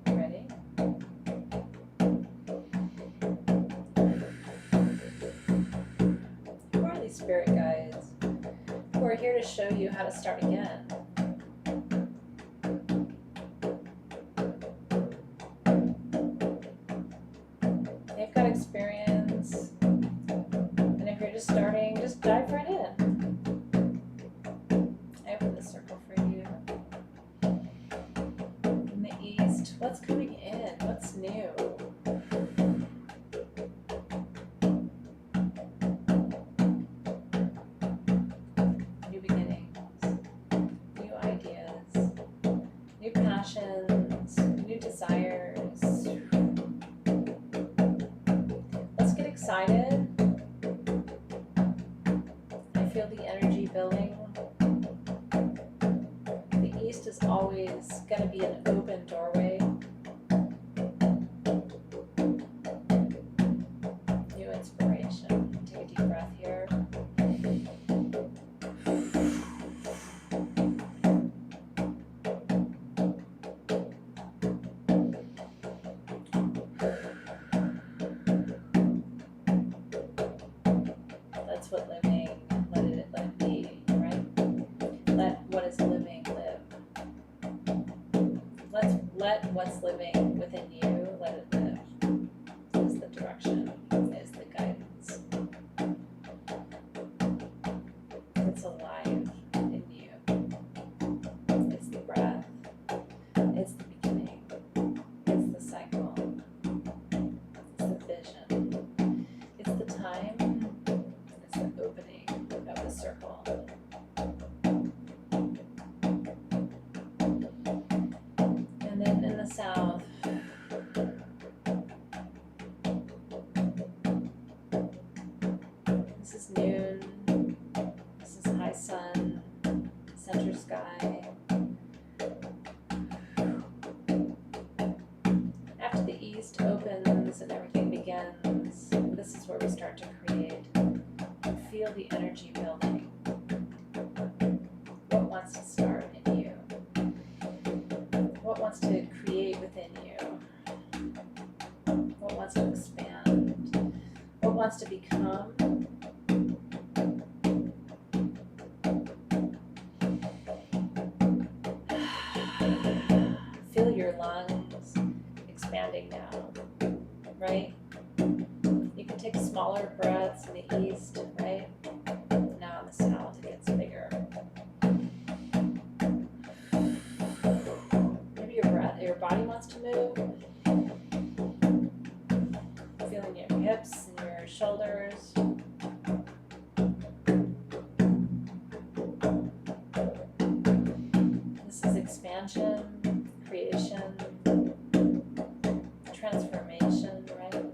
Ready? Who are these spirit guides who are here to show you how to start again? They've got experience, and if you're just starting, just dive right in. I open the circle for you. In the east, what's coming in? What's new? New beginning. excited. I feel the energy building. The east is always going to be an open doorway. New inspiration. Take a deep breath here. That's what living, let it be, right? Let what is living live. Let what's living within you, let it live. Is the direction, is the guidance. It's alive in you. It's the breath. It's the beginning. It's the cycle. It's the vision. It's the time. It's the opening of the circle. And then in the south, this is noon. This is high sun, center sky. After the east opens and everything begins, this is where we start to create. Feel the energy building. What wants to start in you? What wants to create within you? What wants to expand? What wants to become? Feel your lungs expanding now, right? You can take smaller breaths in the east, right? Now in the south, it gets bigger. Maybe your body wants to move. Feeling your hips and your shoulders. This is expansion, creation, transformation, right?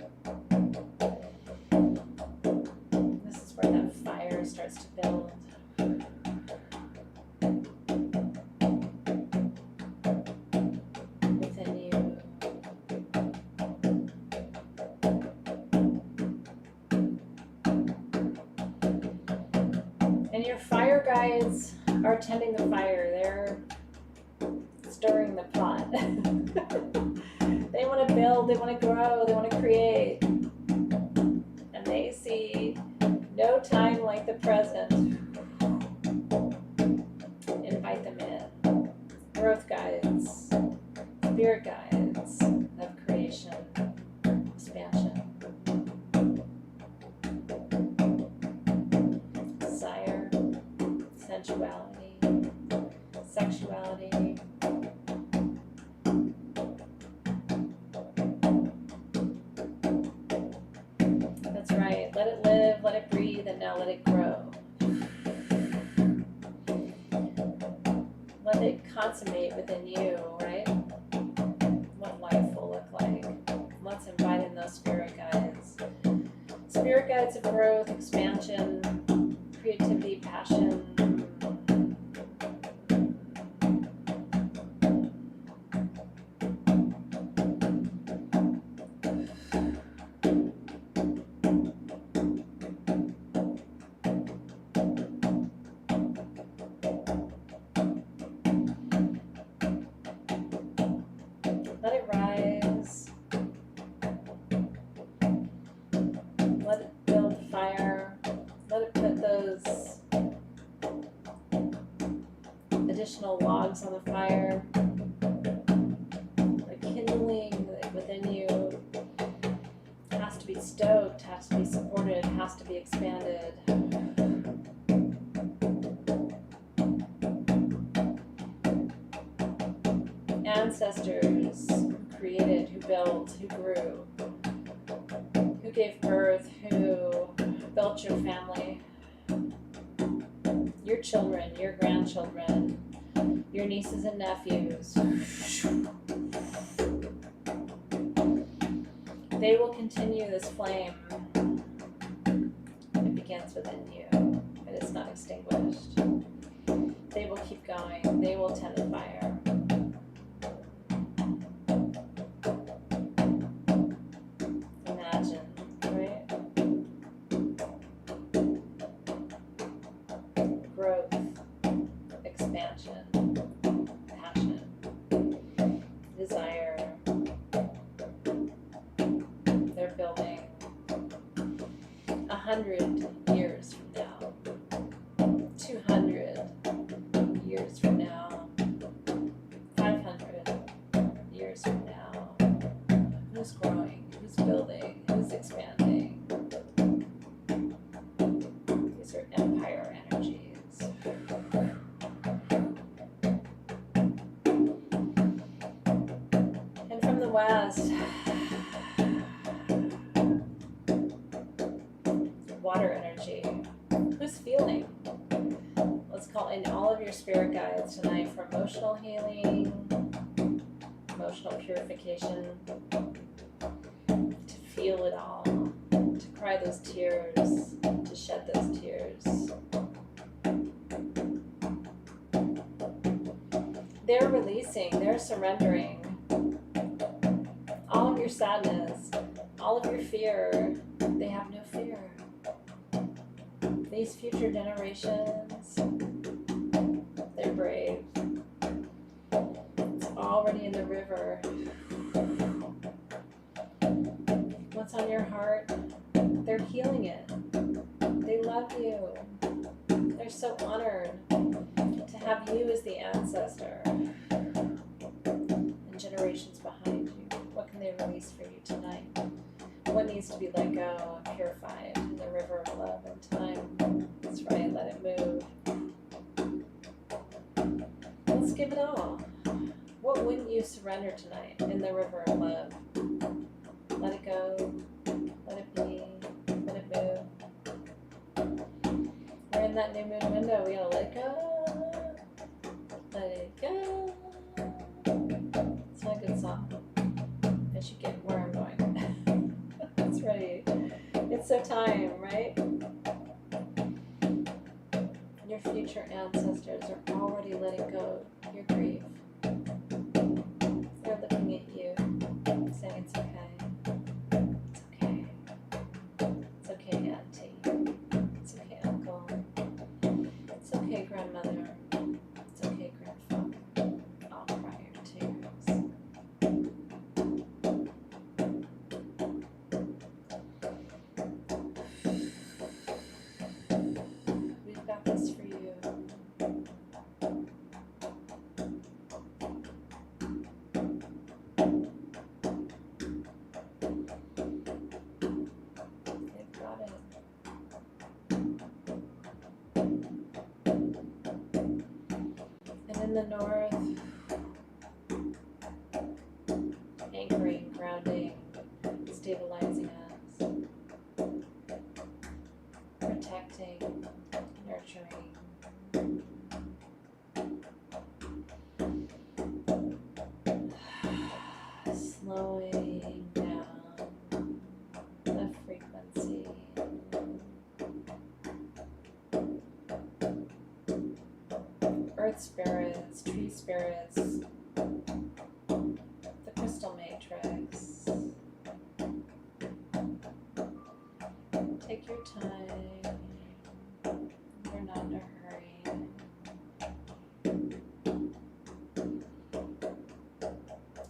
This is where that fire starts to build. Within you. And your fire guides are tending the fire. They're stirring the pot. They want to build, they want to grow, they want to create. And they see no time like the present. Invite them in. Growth guides, spirit guides of creation, expansion, desire, sensuality, sexuality. That's right. Let it live, let it breathe, and now let it grow. Let it consummate within you, right? What life will look like. Let's invite in those spirit guides. Spirit guides of growth, expansion, creativity, passion. Let it rise. Let it build the fire. Let it put those additional logs on the fire. The kindling within you has to be stoked, has to be supported, has to be expanded. Ancestors who created, who built, who grew, who gave birth, who built your family, your children, your grandchildren, your nieces and nephews. They will continue this flame that's within you, and it's not extinguished. They will keep going. They will tend the fire. Imagine, right? Growth, expansion, passion, desire. They're building 100 years from now, 200 years from now, 500 years from now. Who's growing? Who's building? Who's expanding? These are empire energies. And from the west, water energy. Who's feeling? Let's call in all of your spirit guides tonight for emotional healing, emotional purification, to feel it all, to cry those tears, to shed those tears. They're releasing, they're surrendering all of your sadness, all of your fear. They have no fear. These future generations, they're brave. It's already in the river. What's on your heart? They're healing it. They love you. They're so honored to have you as the ancestor and generations behind you. What can they release for you tonight? What needs to be let go and purified in the river of love and time? That's right, let it move. Let's give it all. What wouldn't you surrender tonight in the river of love? Let it go, let it be, let it move. We're in that new moon window, we gotta let it go. Let it go. It's not a good song. I should get where I'm going. That's right. It's so time, right? Your future ancestors are already letting go your grief. They're looking at you, saying it's okay. It's okay. It's okay, Auntie. It's okay, Uncle. It's okay, Grandmother. It's okay, Grandfather. I'll cry your tears. We've got this for you. They've got it. And in the north, anchoring, grounding, stabilizing us, protecting, nurturing. Slowing down the frequency. Earth spirits, tree spirits, the crystal matrix. Take your time. You're not in a hurry.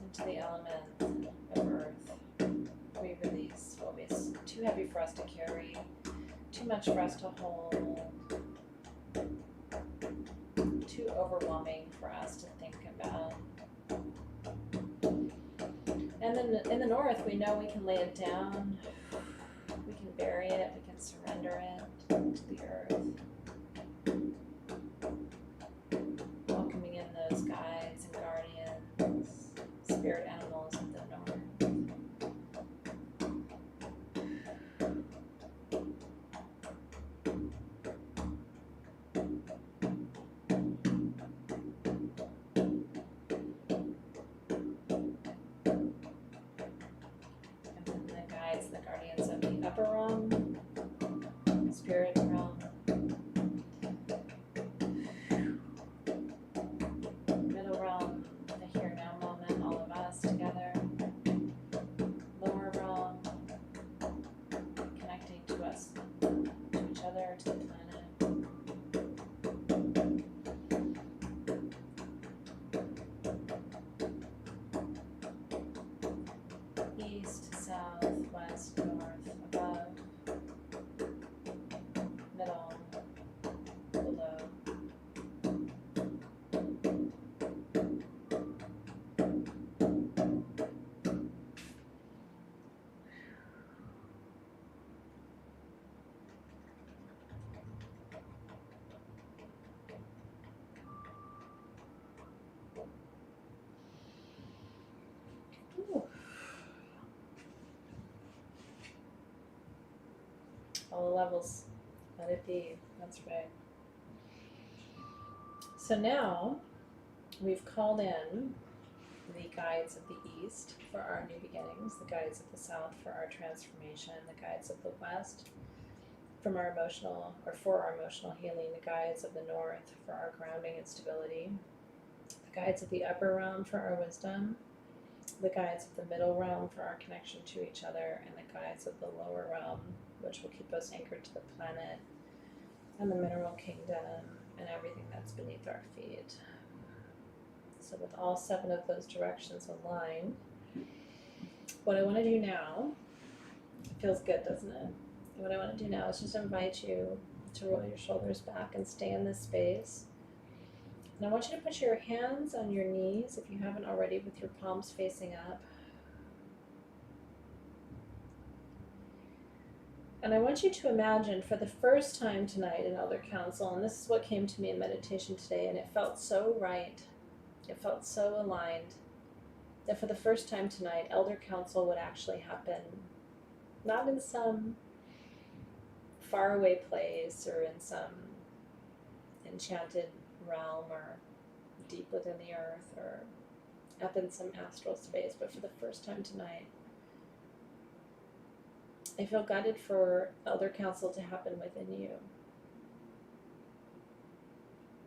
Into the element of earth, we release what was too heavy for us to carry, too much for us to hold, too overwhelming for us to think about. And then in the north, we know we can lay it down, we can bury it, we can surrender it to the earth. Welcoming in those guides and guardians, spirit animals of the north. And then the guides and the guardians of the upper realm, spirit realm. west, north, above, middle, below. Ooh. All the levels. Let it be. That's right. So now we've called in the guides of the east for our new beginnings, the guides of the south for our transformation, the guides of the west from our emotional or for our emotional healing, the guides of the north for our grounding and stability, the guides of the upper realm for our wisdom, the guides of the middle realm for our connection to each other, and the guides of the lower realm, which will keep us anchored to the planet and the mineral kingdom and everything that's beneath our feet. So with all 7 of those directions aligned, what I want to do now, feels good, doesn't it? What I want to do now is just invite you to roll your shoulders back and stay in this space. And I want you to put your hands on your knees, if you haven't already, with your palms facing up. And I want you to imagine for the first time tonight in Elder Council, and this is what came to me in meditation today, and it felt so right, it felt so aligned, that for the first time tonight, Elder Council would actually happen, not in some faraway place or in some enchanted realm or deep within the earth or up in some astral space, but for the first time tonight, I feel guided for Elder Council to happen within you.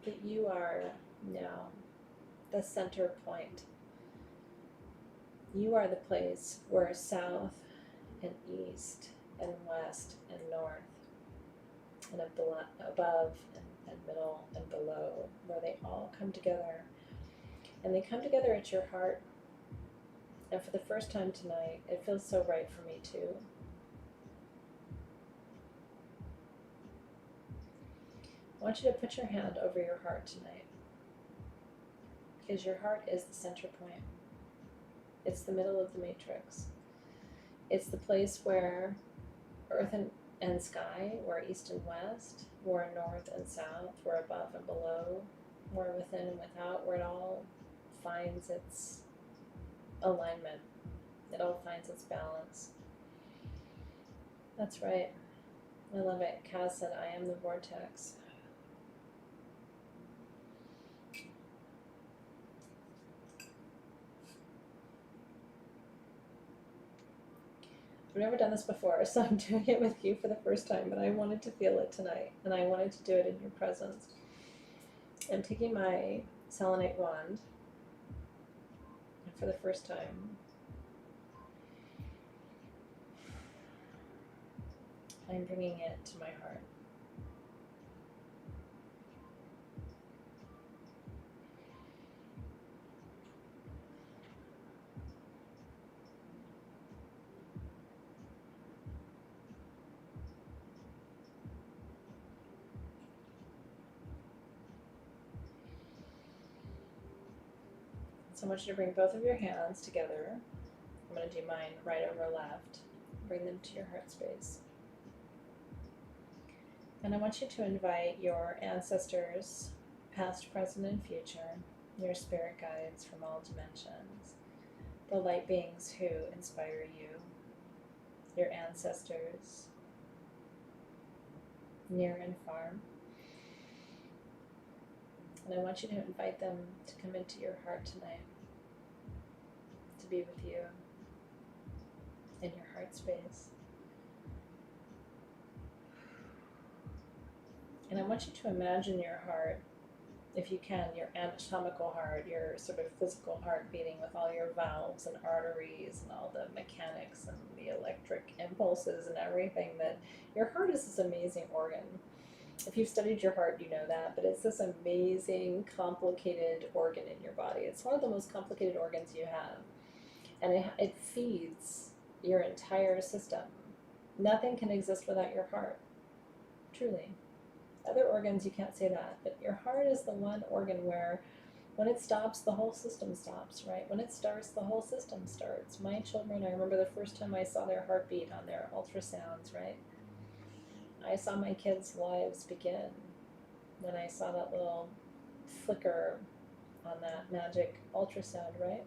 That you are now the center point. You are the place where south and east and west and north and above and middle and below, where they all come together. And they come together at your heart. And for the first time tonight, it feels so right for me too. I want you to put your hand over your heart tonight, because your heart is the center point. It's the middle of the matrix. It's the place where earth and sky, where east and west, where north and south, where above and below, where within and without, where it all finds its alignment. It all finds its balance. That's right. I love it. Kaz said, I am the vortex. I've never done this before, so I'm doing it with you for the first time, but I wanted to feel it tonight, and I wanted to do it in your presence. I'm taking my selenite wand, and for the first time, I'm bringing it to my heart. So I want you to bring both of your hands together. I'm going to do mine right over left. Bring them to your heart space. And I want you to invite your ancestors, past, present, and future, your spirit guides from all dimensions, the light beings who inspire you, your ancestors, near and far. And I want you to invite them to come into your heart tonight, to be with you in your heart space. And I want you to imagine your heart, if you can, your anatomical heart, your sort of physical heart beating with all your valves and arteries and all the mechanics and the electric impulses and everything. That your heart is this amazing organ. If you've studied your heart, you know that, but it's this amazing, complicated organ in your body. It's one of the most complicated organs you have. And it feeds your entire system. Nothing can exist without your heart, truly. Other organs, you can't say that, but your heart is the one organ where when it stops, the whole system stops, right? When it starts, the whole system starts. My children, I remember the first time I saw their heartbeat on their ultrasounds, right? I saw my kids' lives begin when I saw that little flicker on that magic ultrasound, right?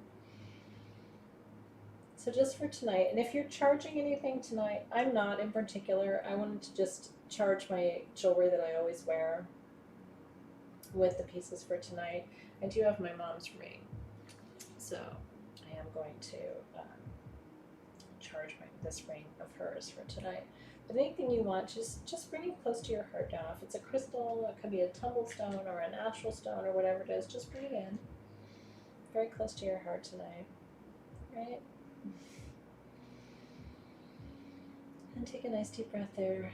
So just for tonight, and if you're charging anything tonight, I'm not in particular. I wanted to just charge my jewelry that I always wear with the pieces for tonight. I do have my mom's ring, so I am going to charge this ring of hers for tonight. But anything you want, just bring it close to your heart now. If it's a crystal, it could be a tumble stone or a natural stone or whatever it is, just bring it in very close to your heart tonight, right? And take a nice deep breath there.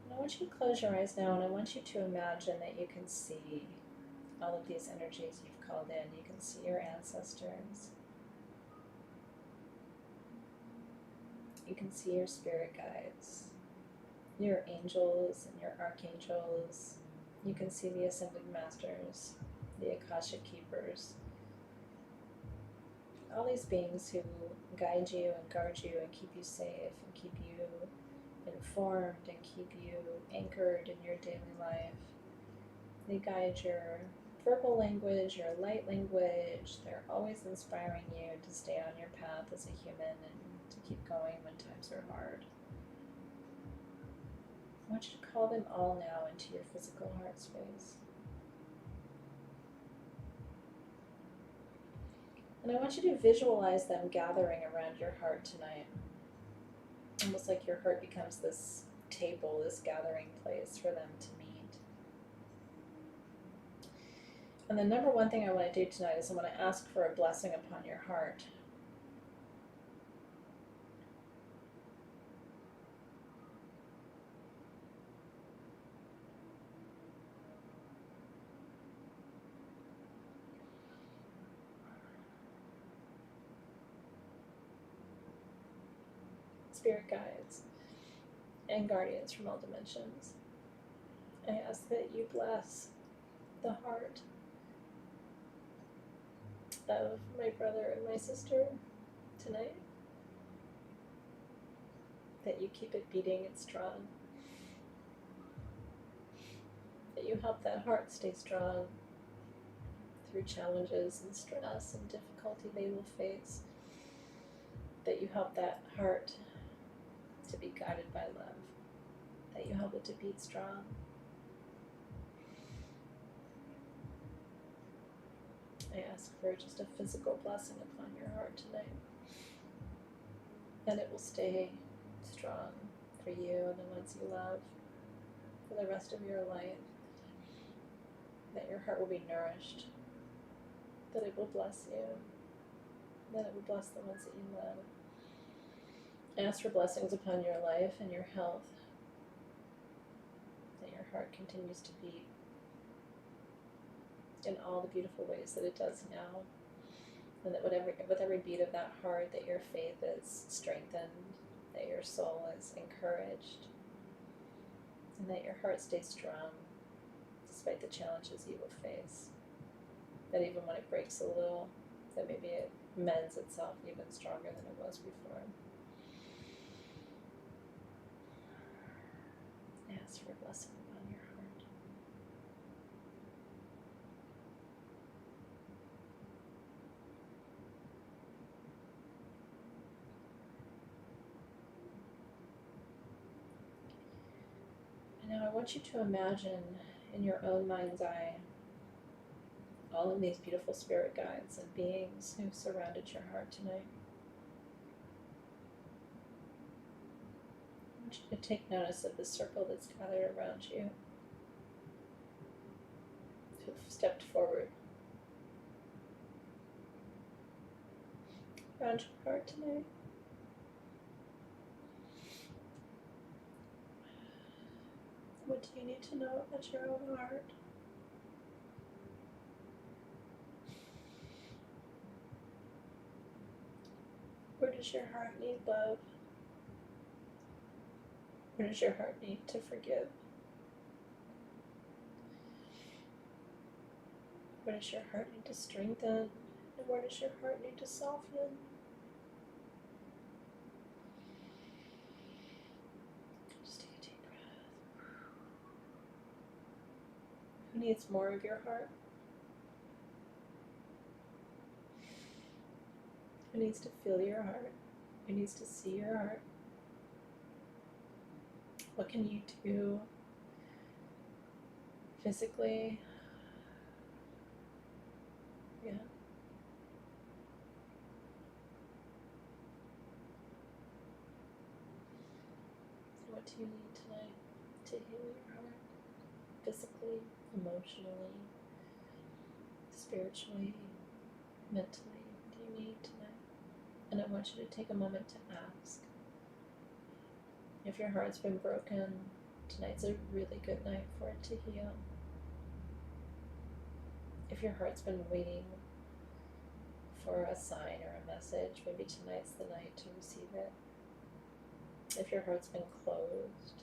And I want you to close your eyes now, and I want you to imagine that you can see all of these energies you've called in. You can see your ancestors. You can see your spirit guides, your angels and your archangels. You can see the ascended masters, the Akashic keepers. All these beings who guide you and guard you and keep you safe and keep you informed and keep you anchored in your daily life. They guide your verbal language, your light language. They're always inspiring you to stay on your path as a human and to keep going when times are hard. I want you to call them all now into your physical heart space. And I want you to visualize them gathering around your heart tonight. Almost like your heart becomes this table, this gathering place for them to meet. And the number one thing I want to do tonight is I want to ask for a blessing upon your heart. Spirit guides and guardians from all dimensions, I ask that you bless the heart of my brother and my sister tonight, that you keep it beating and strong, that you help that heart stay strong through challenges and stress and difficulty they will face, that you help that heart to be guided by love, that you help it to beat strong. I ask for just a physical blessing upon your heart tonight, that it will stay strong for you and the ones you love for the rest of your life, that your heart will be nourished, that it will bless you, that it will bless the ones that you love. I ask for blessings upon your life and your health, that your heart continues to beat in all the beautiful ways that it does now, and that with every beat of that heart, that your faith is strengthened, that your soul is encouraged, and that your heart stays strong despite the challenges you will face, that even when it breaks a little, that maybe it mends itself even stronger than it was before. I ask for a blessing upon your heart. And now I want you to imagine in your own mind's eye all of these beautiful spirit guides and beings who surrounded your heart tonight. I want you to take notice of the circle that's gathered around you, who've stepped forward around your heart tonight. What do you need to know about your own heart? does your heart need love? Where does your heart need to forgive? Where does your heart need to strengthen? And where does your heart need to soften? Just take a deep breath. Who needs more of your heart? Who needs to feel your heart? Who needs to see your heart? What can you do physically? Yeah. What do you need tonight to heal your heart? Physically, emotionally, spiritually, mentally, what do you need tonight? And I want you to take a moment to ask. If your heart's been broken, tonight's a really good night for it to heal. If your heart's been waiting for a sign or a message, maybe tonight's the night to receive it. If your heart's been closed,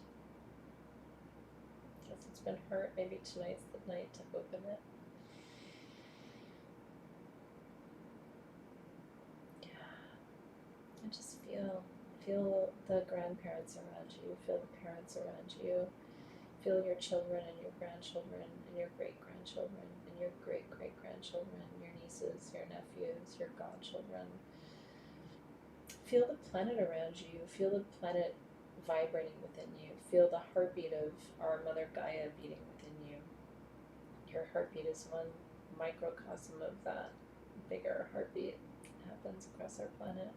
if it's been hurt, maybe tonight's the night to open it. Yeah. And just feel the grandparents around you, feel the parents around you, feel your children and your grandchildren and your great-grandchildren and your great-great-grandchildren, your nieces, your nephews, your godchildren. Feel the planet around you, feel the planet vibrating within you, feel the heartbeat of our Mother Gaia beating within you. Your heartbeat is one microcosm of that bigger heartbeat that happens across our planet.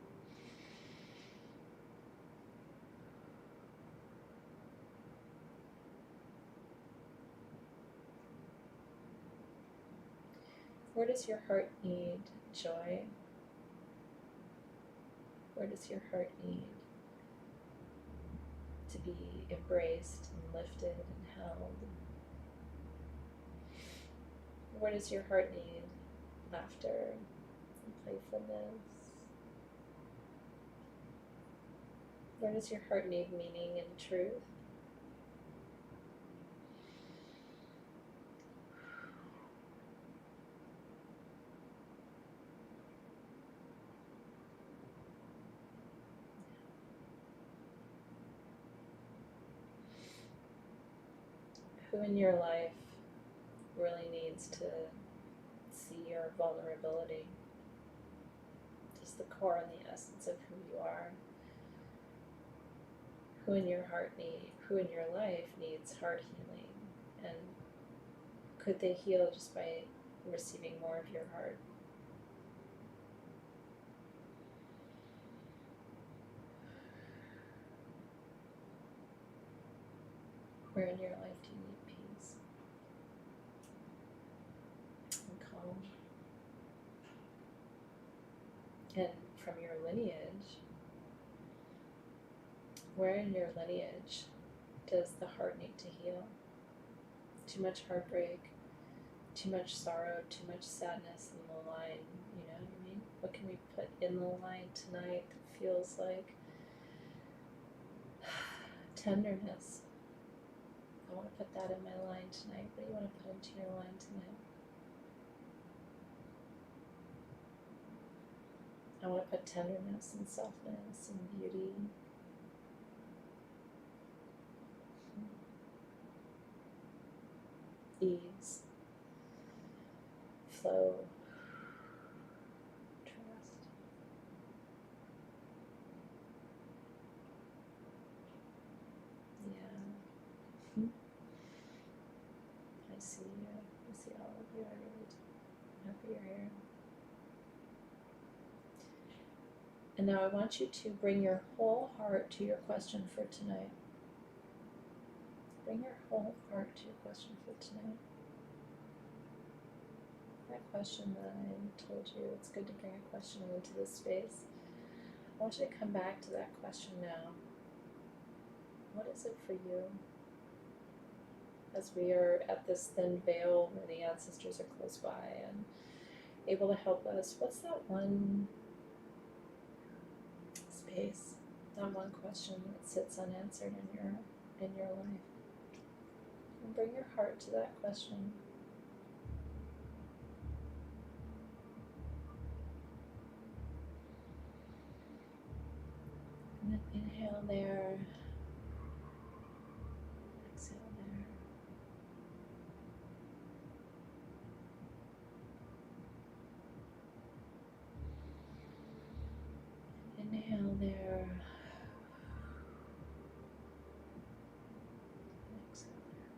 Where does your heart need joy? Where does your heart need to be embraced and lifted and held? Where does your heart need laughter and playfulness? Where does your heart need meaning and truth? Who in your life really needs to see your vulnerability, just the core and the essence of who you are? Who in your life needs heart healing, and could they heal just by receiving more of your heart? Where in your life do you need peace and calm? And from your lineage, where in your lineage does the heart need to heal? Too much heartbreak, too much sorrow, too much sadness in the line, you know what I mean? What can we put in the line tonight that feels like tenderness? I want to put that in my line tonight. What do you want to put into your line tonight? I want to put tenderness and softness and beauty. Ease, flow, trust. Yeah. I see you. I see all of you. I really do. I'm happy you're here. And now I want you to bring your whole heart to your question for tonight. Bring your whole heart to your question for tonight. That question that I told you, it's good to bring a question into this space. I want you to come back to that question now. What is it for you? As we are at this thin veil where the ancestors are close by and able to help us, what's that one space, that one question that sits unanswered in your life. And bring your heart to that question. And then inhale there. Exhale there. Inhale there. Exhale there.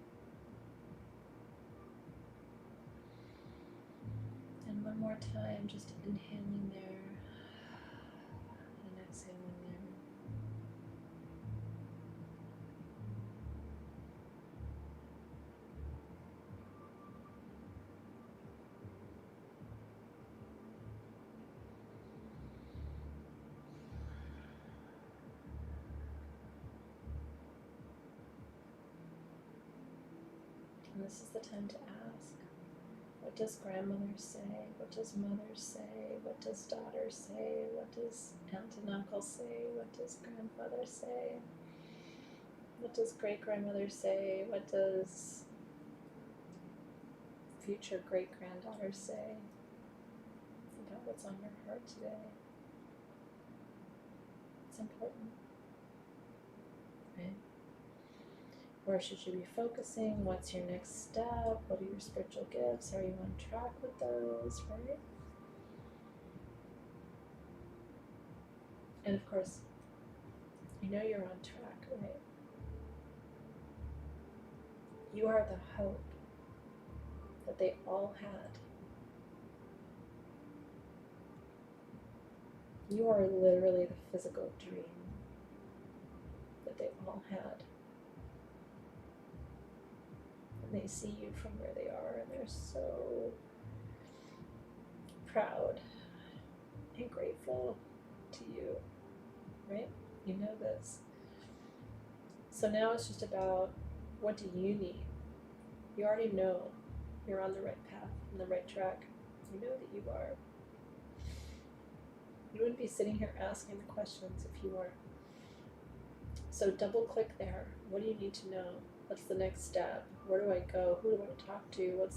And one more time, just inhaling there and exhaling there. And this is the time to ask, what does grandmother say? What does mother say? What does daughter say? What does aunt and uncle say? What does grandfather say? What does great-grandmother say? What does future great-granddaughter say about what's on your heart today? It's important, right? Where should you be focusing? What's your next step? What are your spiritual gifts? Are you on track with those, right? And of course, you know you're on track, right? You are the hope that they all had. You are literally the physical dream that they all had. And they see you from where they are, and they're so proud and grateful to you, right? You know this. So now it's just about, what do you need? You already know you're on the right path, on the right track. You know that you are. You wouldn't be sitting here asking the questions if you weren't. So double click there. What do you need to know? What's the next step? Where do I go? Who do I talk to?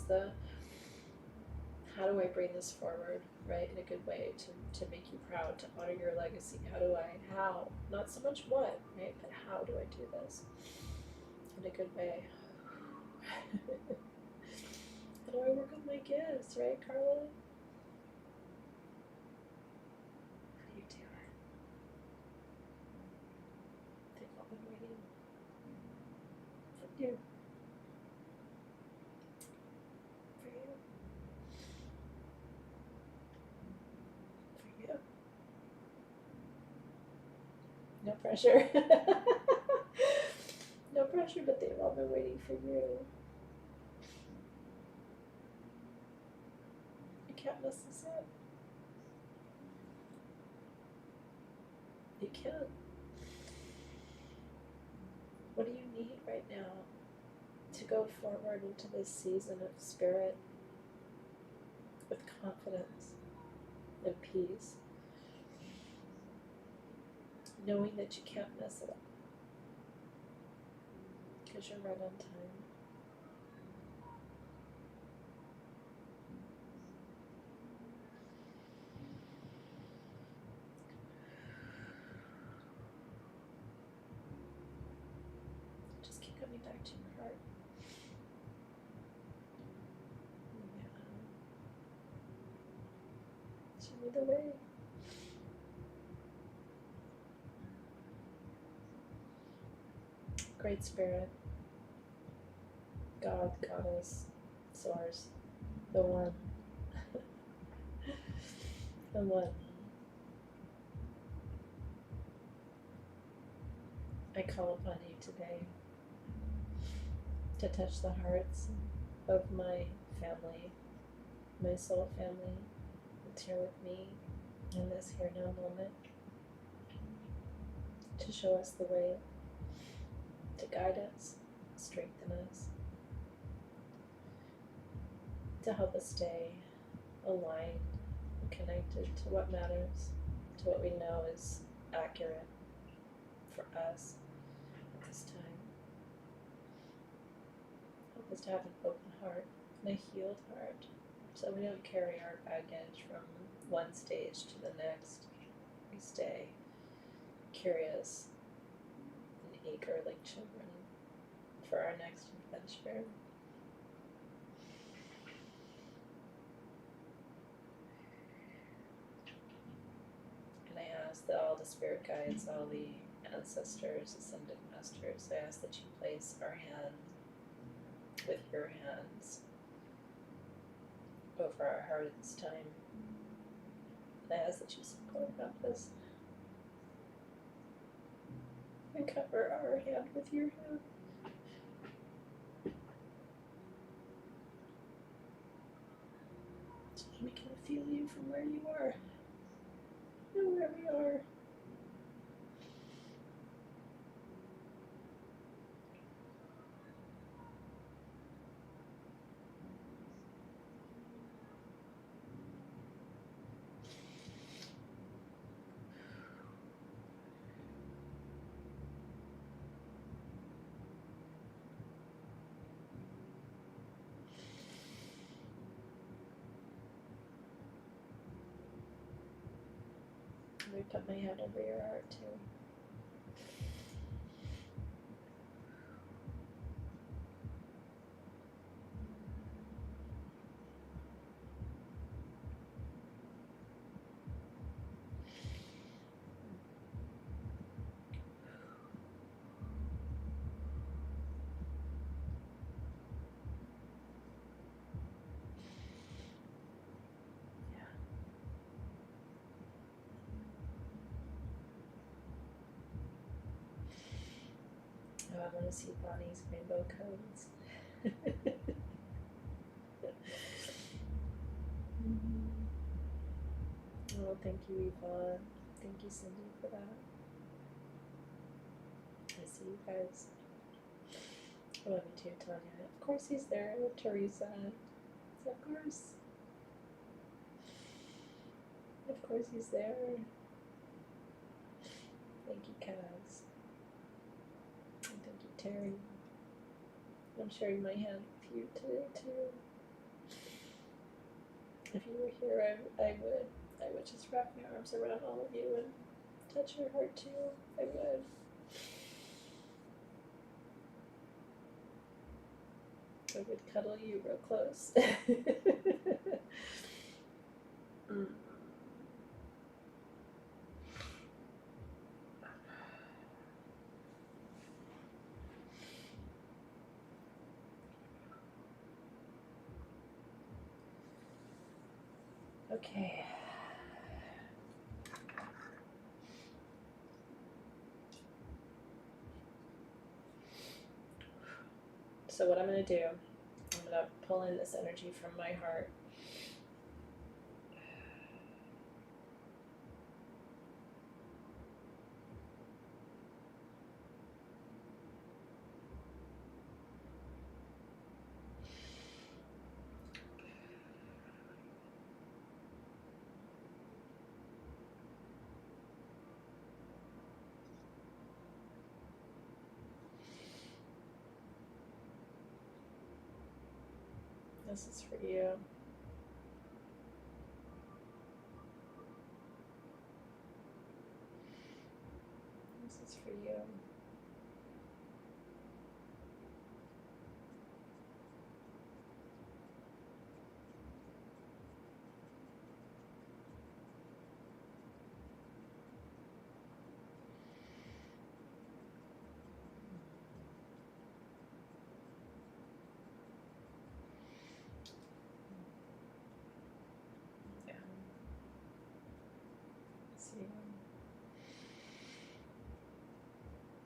How do I bring this forward, right, in a good way to make you proud, to honor your legacy? How? Not so much what, right, but how do I do this in a good way? How do I work on my gifts, right, Carla? How do you do it? They've all been waiting for you. For you. For you. No pressure. No pressure, but they've all been waiting for you. You can't mess this up. You can't. What do you need right now to go forward into this season of spirit with confidence and peace, knowing that you can't mess it up because you're right on time? Just keep coming back to your heart. Yeah. Show me the way. Great Spirit, God, Goddess, Source, the One. The One. I call upon you today to touch the hearts of my family, my soul family that's here with me in this here now moment, to show us the way, to guide us, strengthen us, to help us stay aligned and connected to what matters, to what we know is accurate for us at this time. Help us to have an open heart and a healed heart, so we don't carry our baggage from one stage to the next. We stay curious and eager like children for our next adventure. And I ask that all the spirit guides, all the ancestors, ascended masters, I ask that you place our hand with your hands over our heart at this time. And I ask that you support us and cover our hand with your hand. So that we can feel you from where you are and where we are. I'm going to put my hand over your heart too. Oh, I want to see Bonnie's rainbow cones. Oh, thank you, Yvonne. Thank you, Cindy, for that. I see you guys. I love you too, Tanya. Of course he's there. Teresa. So of course. Of course he's there. Thank you, Kaz. And thank you, Terry. I'm sharing my hand with you today too. If you were here, I would just wrap my arms around all of you and touch your heart too. I would. I would cuddle you real close. Mm. Okay. So what I'm going to do, I'm going to pull in this energy from my heart. This is for you. This is for you. Yeah. See.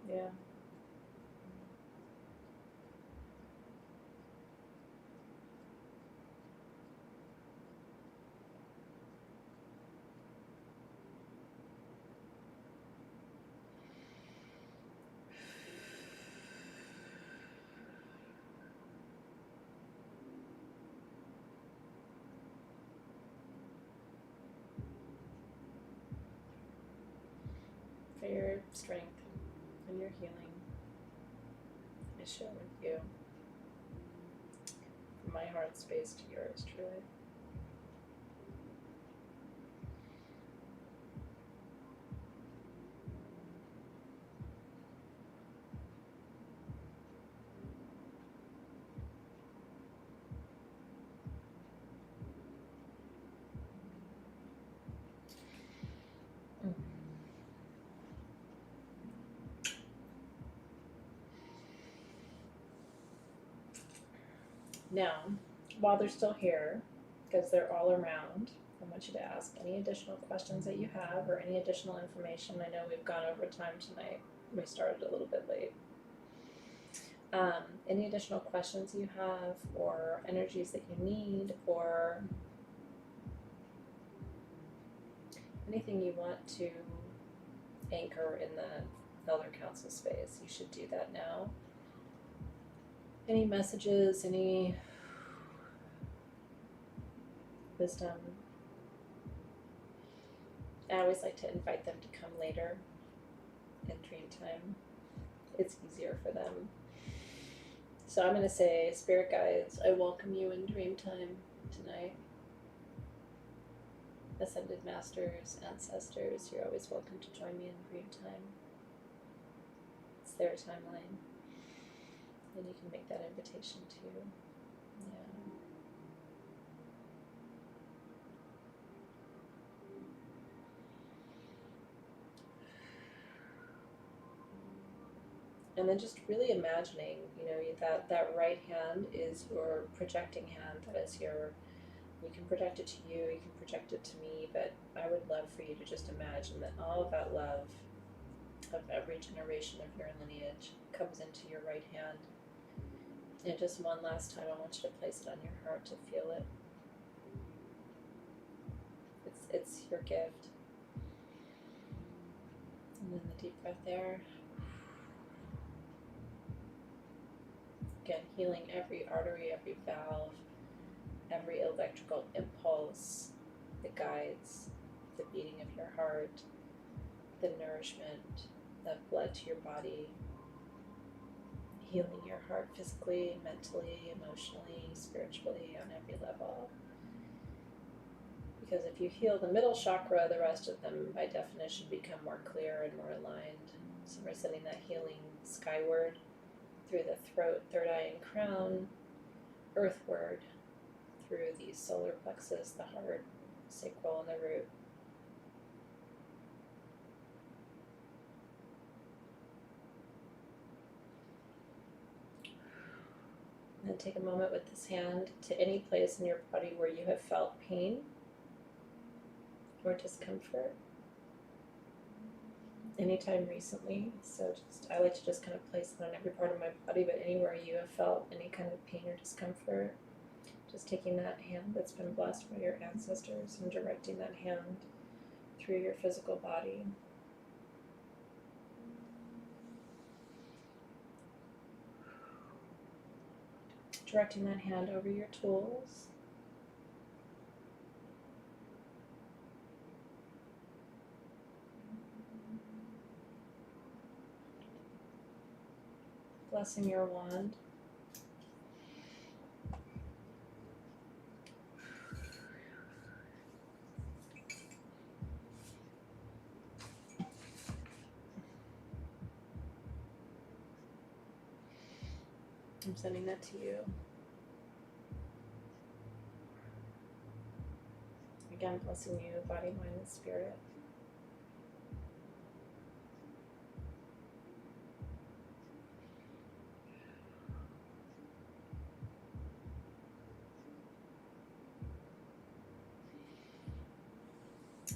Yeah. your strength and your healing. I share with you from my heart space to yours, truly. Now, while they're still here, because they're all around, I want you to ask any additional questions that you have or any additional information. I know we've gone over time tonight. We started a little bit late. Any additional questions you have or energies that you need or anything you want to anchor in the Elder Council space, you should do that now. Any messages, any wisdom? I always like to invite them to come later in dream time. It's easier for them. So I'm going to say, Spirit Guides, I welcome you in dream time tonight. Ascended Masters, Ancestors, you're always welcome to join me in dream time. It's their timeline. And you can make that invitation too. Yeah. And then just really imagining, that right hand is your projecting hand. That is you can project it to you, you can project it to me, but I would love for you to just imagine that all of that love of every generation of your lineage comes into your right hand. And just one last time, I want you to place it on your heart to feel it. It's your gift. And then the deep breath there. Again, healing every artery, every valve, every electrical impulse that guides the beating of your heart, the nourishment of blood to your body, healing your heart physically, mentally, emotionally, spiritually, on every level. Because if you heal the middle chakra, the rest of them, by definition, become more clear and more aligned. So we're sending that healing skyward through the throat, third eye, and crown, earthward through the solar plexus, the heart, sacral, and the root. And then take a moment with this hand to any place in your body where you have felt pain or discomfort anytime recently. So I like to just kind of place it on every part of my body, but anywhere you have felt any kind of pain or discomfort, just taking that hand that's been blessed by your ancestors and directing that hand through your physical body. Directing that hand over your tools. Blessing your wand. I'm sending that to you. Again, blessing you, body, mind, and spirit.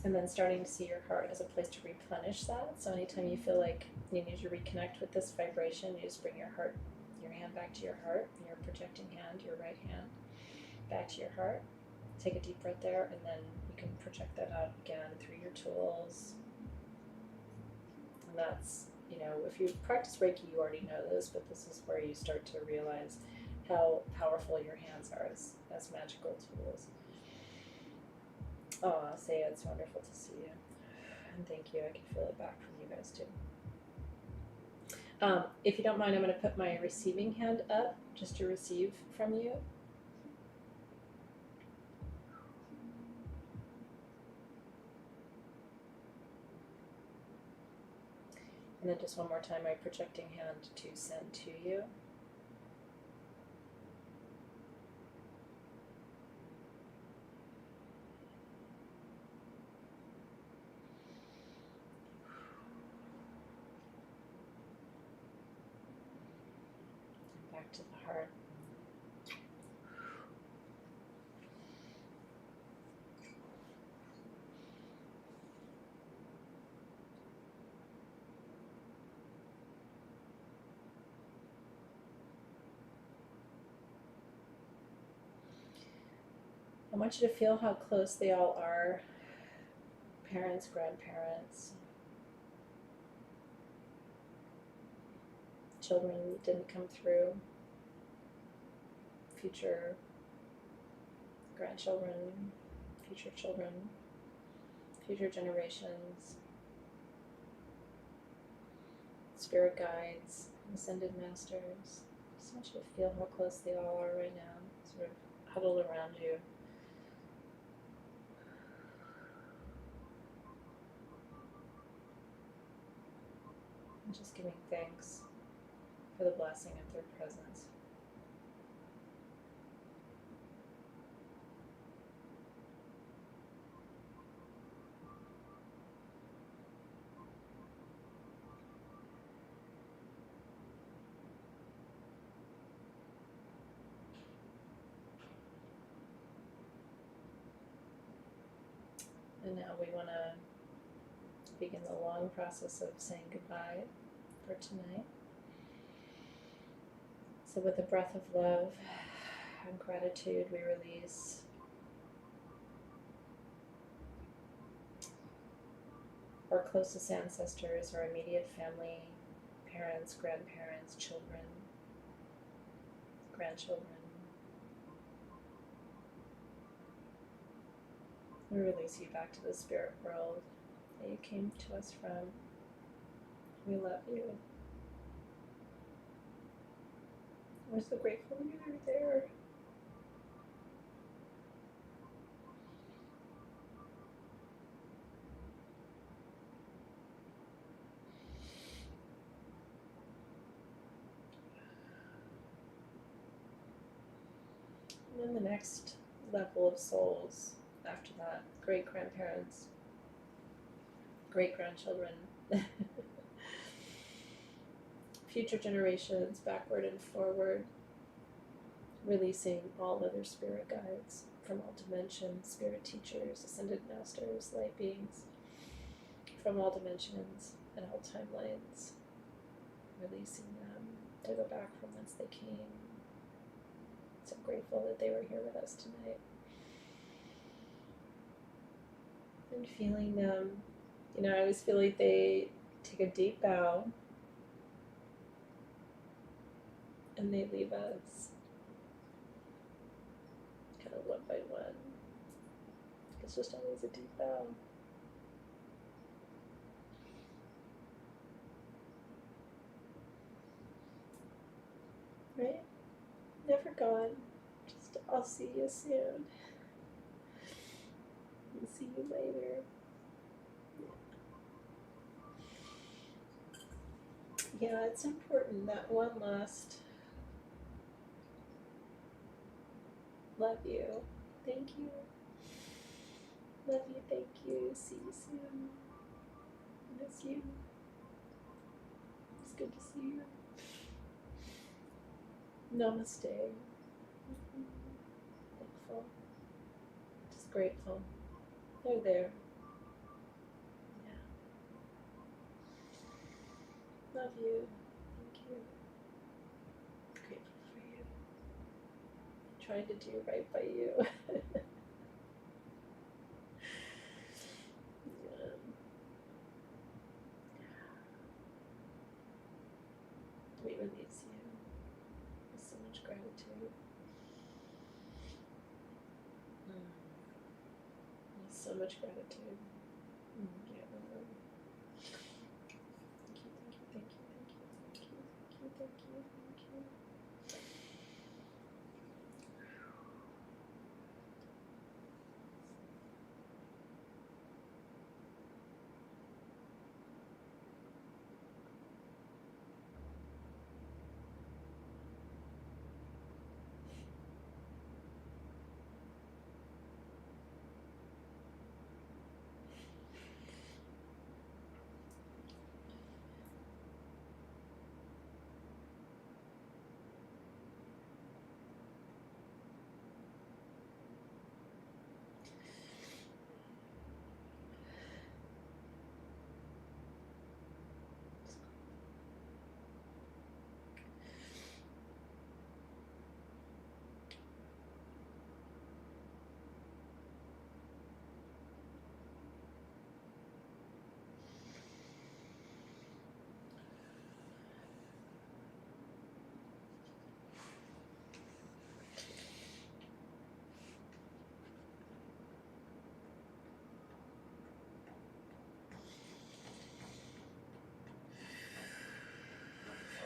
And then starting to see your heart as a place to replenish that. So anytime you feel like you need to reconnect with this vibration, you just bring your hand back to your heart, your projecting hand, your right hand, back to your heart. Take a deep breath there, and then you can project that out again through your tools. And that's, if you practice Reiki, you already know this, but this is where you start to realize how powerful your hands are as magical tools. Oh, Saya, it's wonderful to see you. And thank you. I can feel it back from you guys too. If you don't mind, I'm going to put my receiving hand up just to receive from you. And then just one more time, my projecting hand to send to you. Back to the heart. I want you to feel how close they all are. Parents, grandparents, children that didn't come through, future grandchildren, future children, future generations, spirit guides, ascended masters. Just want you to feel how close they all are right now, sort of huddled around you. And just giving thanks for the blessing of their presence. And now we want to begin the long process of saying goodbye for tonight. So with a breath of love and gratitude, we release our closest ancestors, our immediate family, parents, grandparents, children, grandchildren. We release you back to the spirit world that you came to us from. We love you. We're so grateful you're there. And then the next level of souls after that, great grandparents, great grandchildren, future generations, backward and forward, releasing all other spirit guides from all dimensions, spirit teachers, ascended masters, light beings from all dimensions and all timelines, releasing them to go back from whence they came. So grateful that they were here with us tonight. And feeling them, I always feel like they take a deep bow and they leave us kind of one by one. It's just always a deep bow. Right? Never gone. Just, I'll see you soon. I'll see you later. Yeah, it's important, that one last love you. Thank you. Love you, thank you. See you soon. Miss you. It's good to see you. Namaste. Thankful. Just grateful. They're there. Yeah. Love you. Thank you. Grateful for you. Trying to do right by you. We release you with so much gratitude. With so much gratitude. Yeah.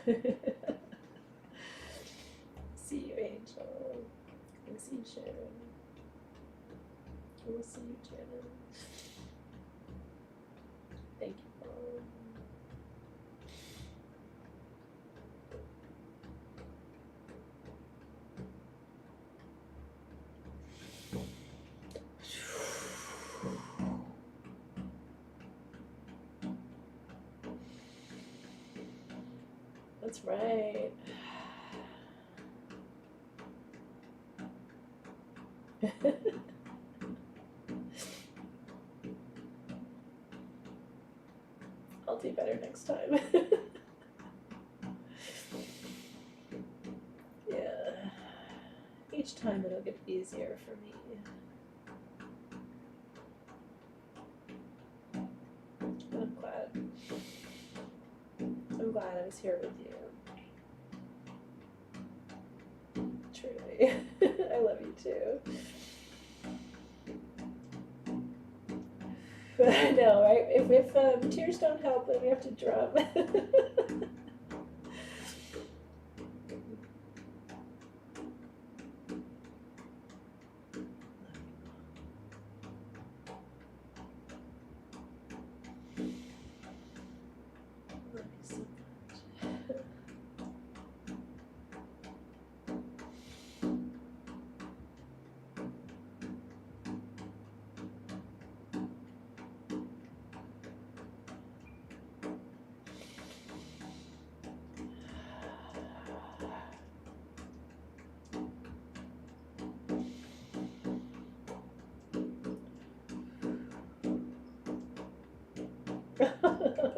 Thank you. See you, Angel. I see you, Sharon. We'll see you, Janet. Thank you, Mom. That's right. I'll do better next time. Yeah. Each time it'll get easier for me. But I'm glad. I'm glad I was here with you. Truly. I love you too. I know, right? If tears don't help, then we have to drum. Love you so much.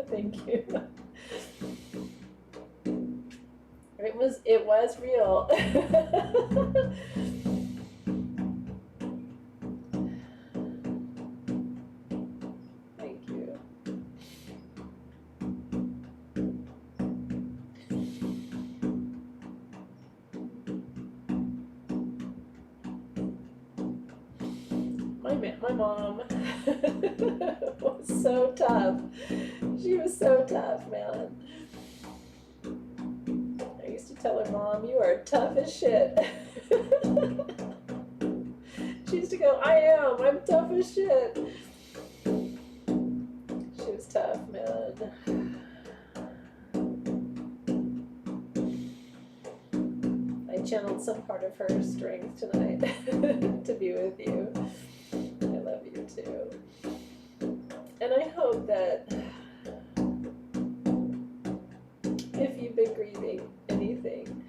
Thank you. It was real. Thank you. My mom was so tough. She was so tough, man. I used to tell her, Mom, you are tough as shit. She used to go, I'm tough as shit. She was tough, man. I channeled some part of her strength tonight to be with you. I love you too. And I hope that if you've been grieving anything,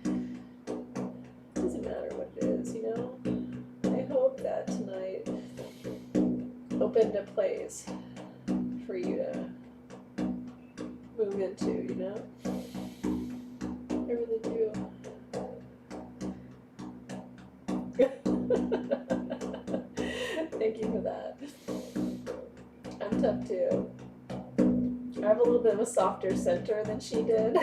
doesn't matter what it is, you know? I hope that tonight opened a place for you to move into, you know? I really do. Thank you for that. I'm tough too. I have a little bit of a softer center than she did.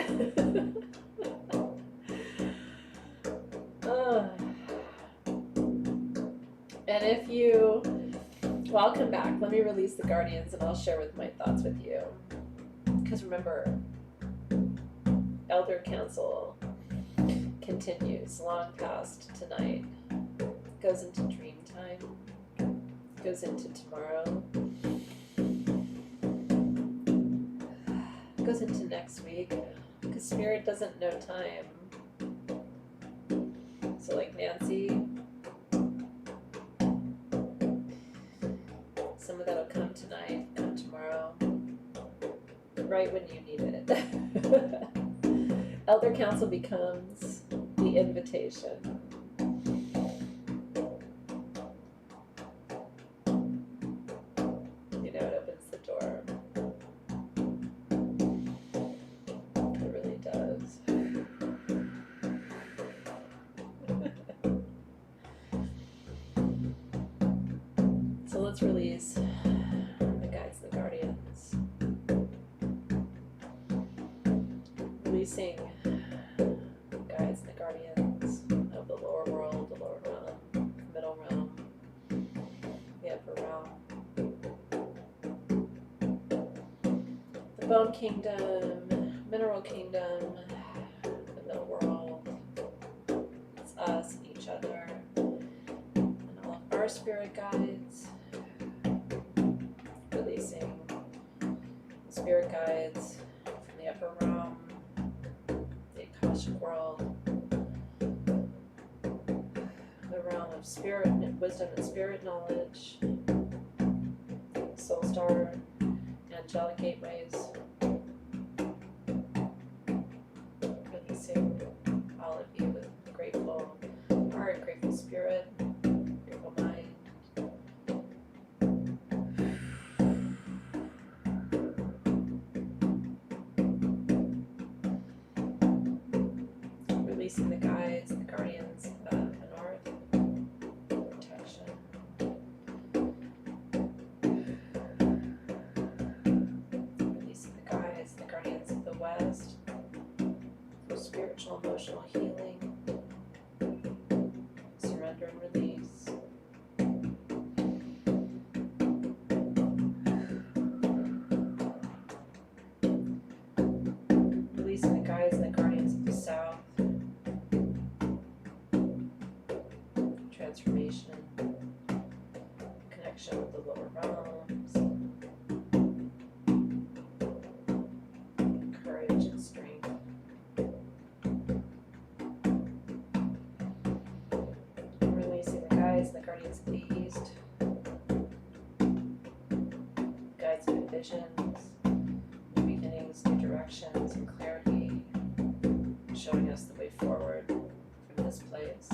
And if you Well, I'll come back. Let me release the guardians and I'll share with my thoughts with you. Because remember, Elder Council continues long past tonight, goes into dream time, goes into tomorrow, goes into next week, because Spirit doesn't know time. So, like Nancy, some of that'll come tonight, come tomorrow, right when you need it. Elder Council becomes the invitation. You know, it opens the door. It really does. So let's release the guides and the guardians. Releasing the guides and the guardians of the lower world, the lower realm, the middle realm, the upper realm, the bone kingdom, mineral kingdom, the middle world. It's us and each other, and all of our spirit guides. Releasing the spirit guides from the upper realm, the Akashic world, the realm of spirit and wisdom and spirit knowledge, soul star, angelic gateways. Releasing all of you with a grateful heart, grateful spirit, grateful mind. Releasing the guides, the guardians of the north, protection. Releasing the guides, the guardians of the west, for spiritual, emotional healing, surrender and release. Releasing the guides and the guardians of the south, transformation, connection with the lower realms, courage and strength. Releasing the guides and the guardians of the east, guides of visions, new beginnings, new directions, and clarity, showing us the way forward from this place.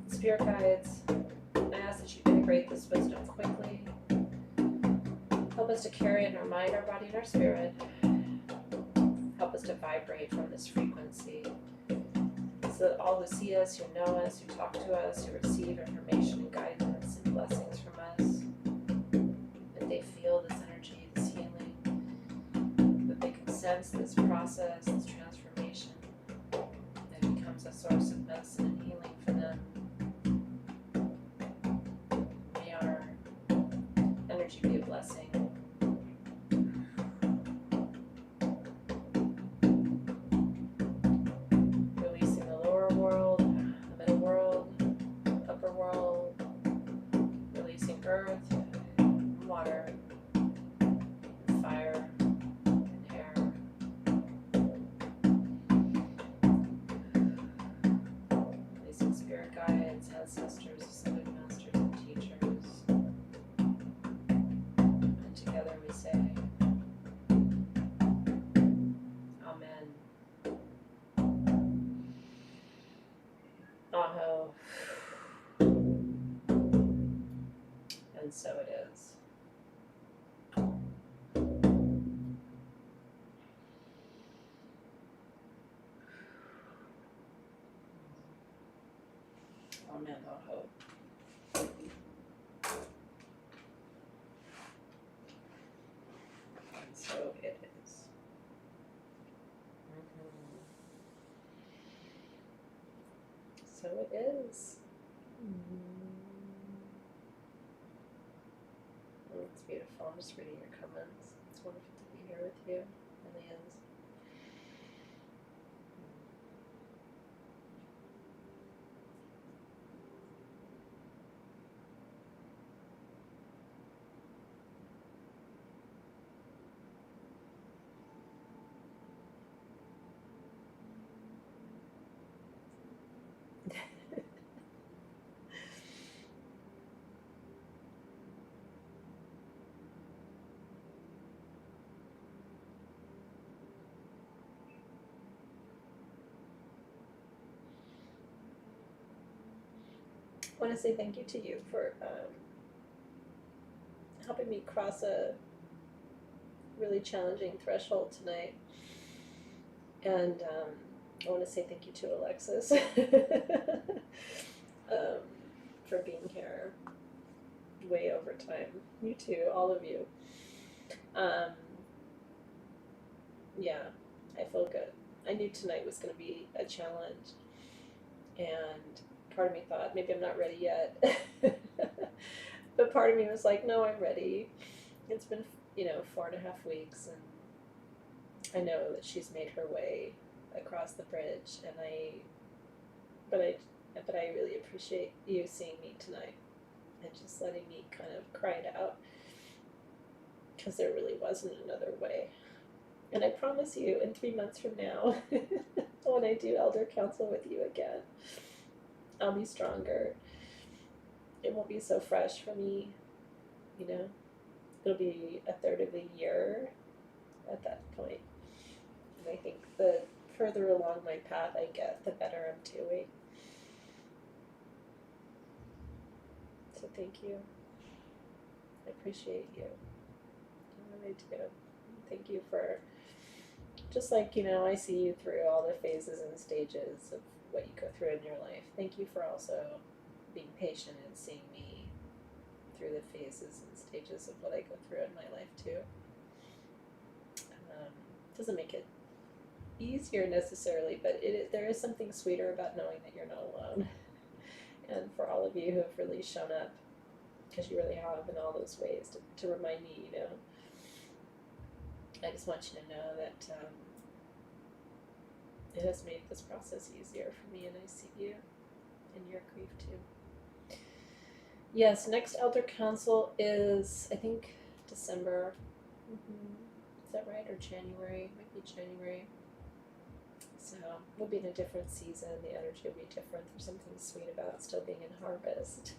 Spirit guides, I ask that you integrate this wisdom quickly. Help us to carry it in our mind, our body, and our spirit. Help us to vibrate from this frequency so that all who see us, who know us, who talk to us, who receive information and guidance and blessings from us, that they feel this energy, this healing, that they can sense this process, this transformation, that it becomes a source of medicine and healing for them. May our energy be a blessing. Releasing the lower world, the middle world, upper world, releasing earth, and water, and fire, and air. Releasing spirit guides, ancestors, ascended masters, and teachers. And together we say, Amen. Aho. And so it is. Amen. Aho. And so it is. So it is. Oh, it's beautiful. I'm just reading your comments. It's wonderful to be here with you. It really is. I want to say thank you to you for helping me cross a really challenging threshold tonight. And I want to say thank you to Alexis for being here way over time. You too, all of you. Yeah, I feel good. I knew tonight was going to be a challenge, and part of me thought maybe I'm not ready yet. But part of me was like, no, I'm ready. It's been, 4.5 weeks, and I know that she's made her way across the bridge, and but I really appreciate you seeing me tonight and just letting me kind of cry it out, because there really wasn't another way. And I promise you, in 3 months from now, when I do elder council with you again, I'll be stronger. It won't be so fresh for me, It'll be a third of a year at that point. And I think the further along my path I get, the better I'm doing. So thank you. I appreciate you. I really do. Thank you for, just like, I see you through all the phases and stages of what you go through in your life. Thank you for also being patient and seeing me through the phases and stages of what I go through in my life too. Doesn't make it easier necessarily, but there is something sweeter about knowing that you're not alone. And for all of you who have really shown up, because you really have in all those ways to remind me, I just want you to know that it has made this process easier for me, and I see you in your grief too. Yes, next Elder Council is, I think, December. Is that right? Or January? Might be January. So we'll be in a different season. The energy will be different. There's something sweet about still being in harvest.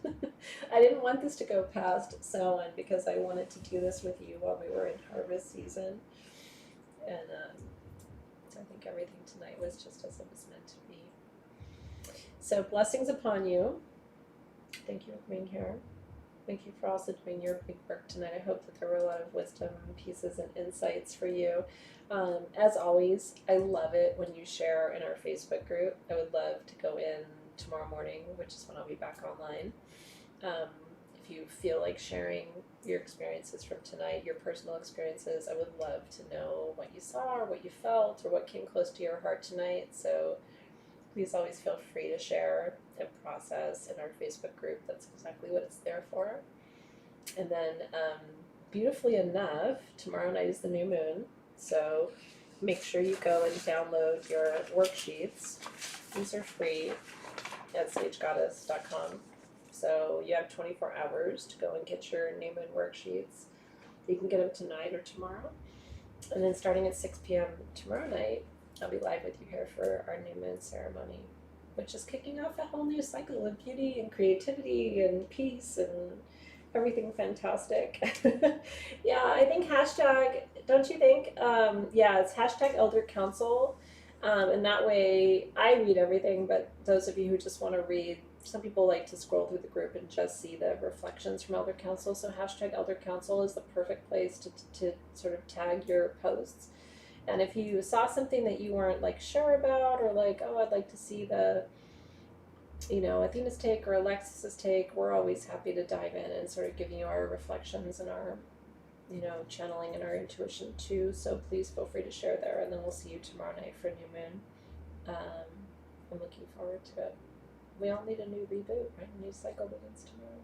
I didn't want this to go past Samhain because I wanted to do this with you while we were in harvest season. And so I think everything tonight was just as it was meant to be. So blessings upon you. Thank you for being here. Thank you for also doing your big work tonight. I hope that there were a lot of wisdom pieces and insights for you. As always, I love it when you share in our Facebook group. I would love to go in tomorrow morning, which is when I'll be back online. If you feel like sharing your experiences from tonight, your personal experiences, I would love to know what you saw or what you felt or what came close to your heart tonight. So please always feel free to share and process in our Facebook group. That's exactly what it's there for. And then, beautifully enough, tomorrow night is the new moon. So make sure you go and download your worksheets. These are free at sagegoddess.com. So you have 24 hours to go and get your new moon worksheets. You can get them tonight or tomorrow. And then starting at 6 p.m. tomorrow night, I'll be live with you here for our new moon ceremony, which is kicking off a whole new cycle of beauty and creativity and peace and everything fantastic. Yeah, I think hashtag, don't you think? Yeah, it's hashtag Elder Council. And that way I read everything, but those of you who just want to read, some people like to scroll through the group and just see the reflections from Elder Council. So hashtag Elder Council is the perfect place to sort of tag your posts. And if you saw something that you weren't like sure about, or like, oh, I'd like to see the, Athena's take or Alexis's take, we're always happy to dive in and sort of give you our reflections and our, channeling and our intuition too. So please feel free to share there, and then we'll see you tomorrow night for new moon. I'm looking forward to it. we all need a new reboot, right? A new cycle begins tomorrow.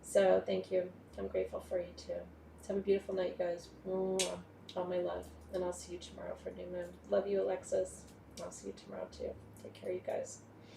So thank you. I'm grateful for you too. So have a beautiful night, you guys. Mwah. All my love. And I'll see you tomorrow for new moon. Love you, Alexis. I'll see you tomorrow too. Take care, you guys.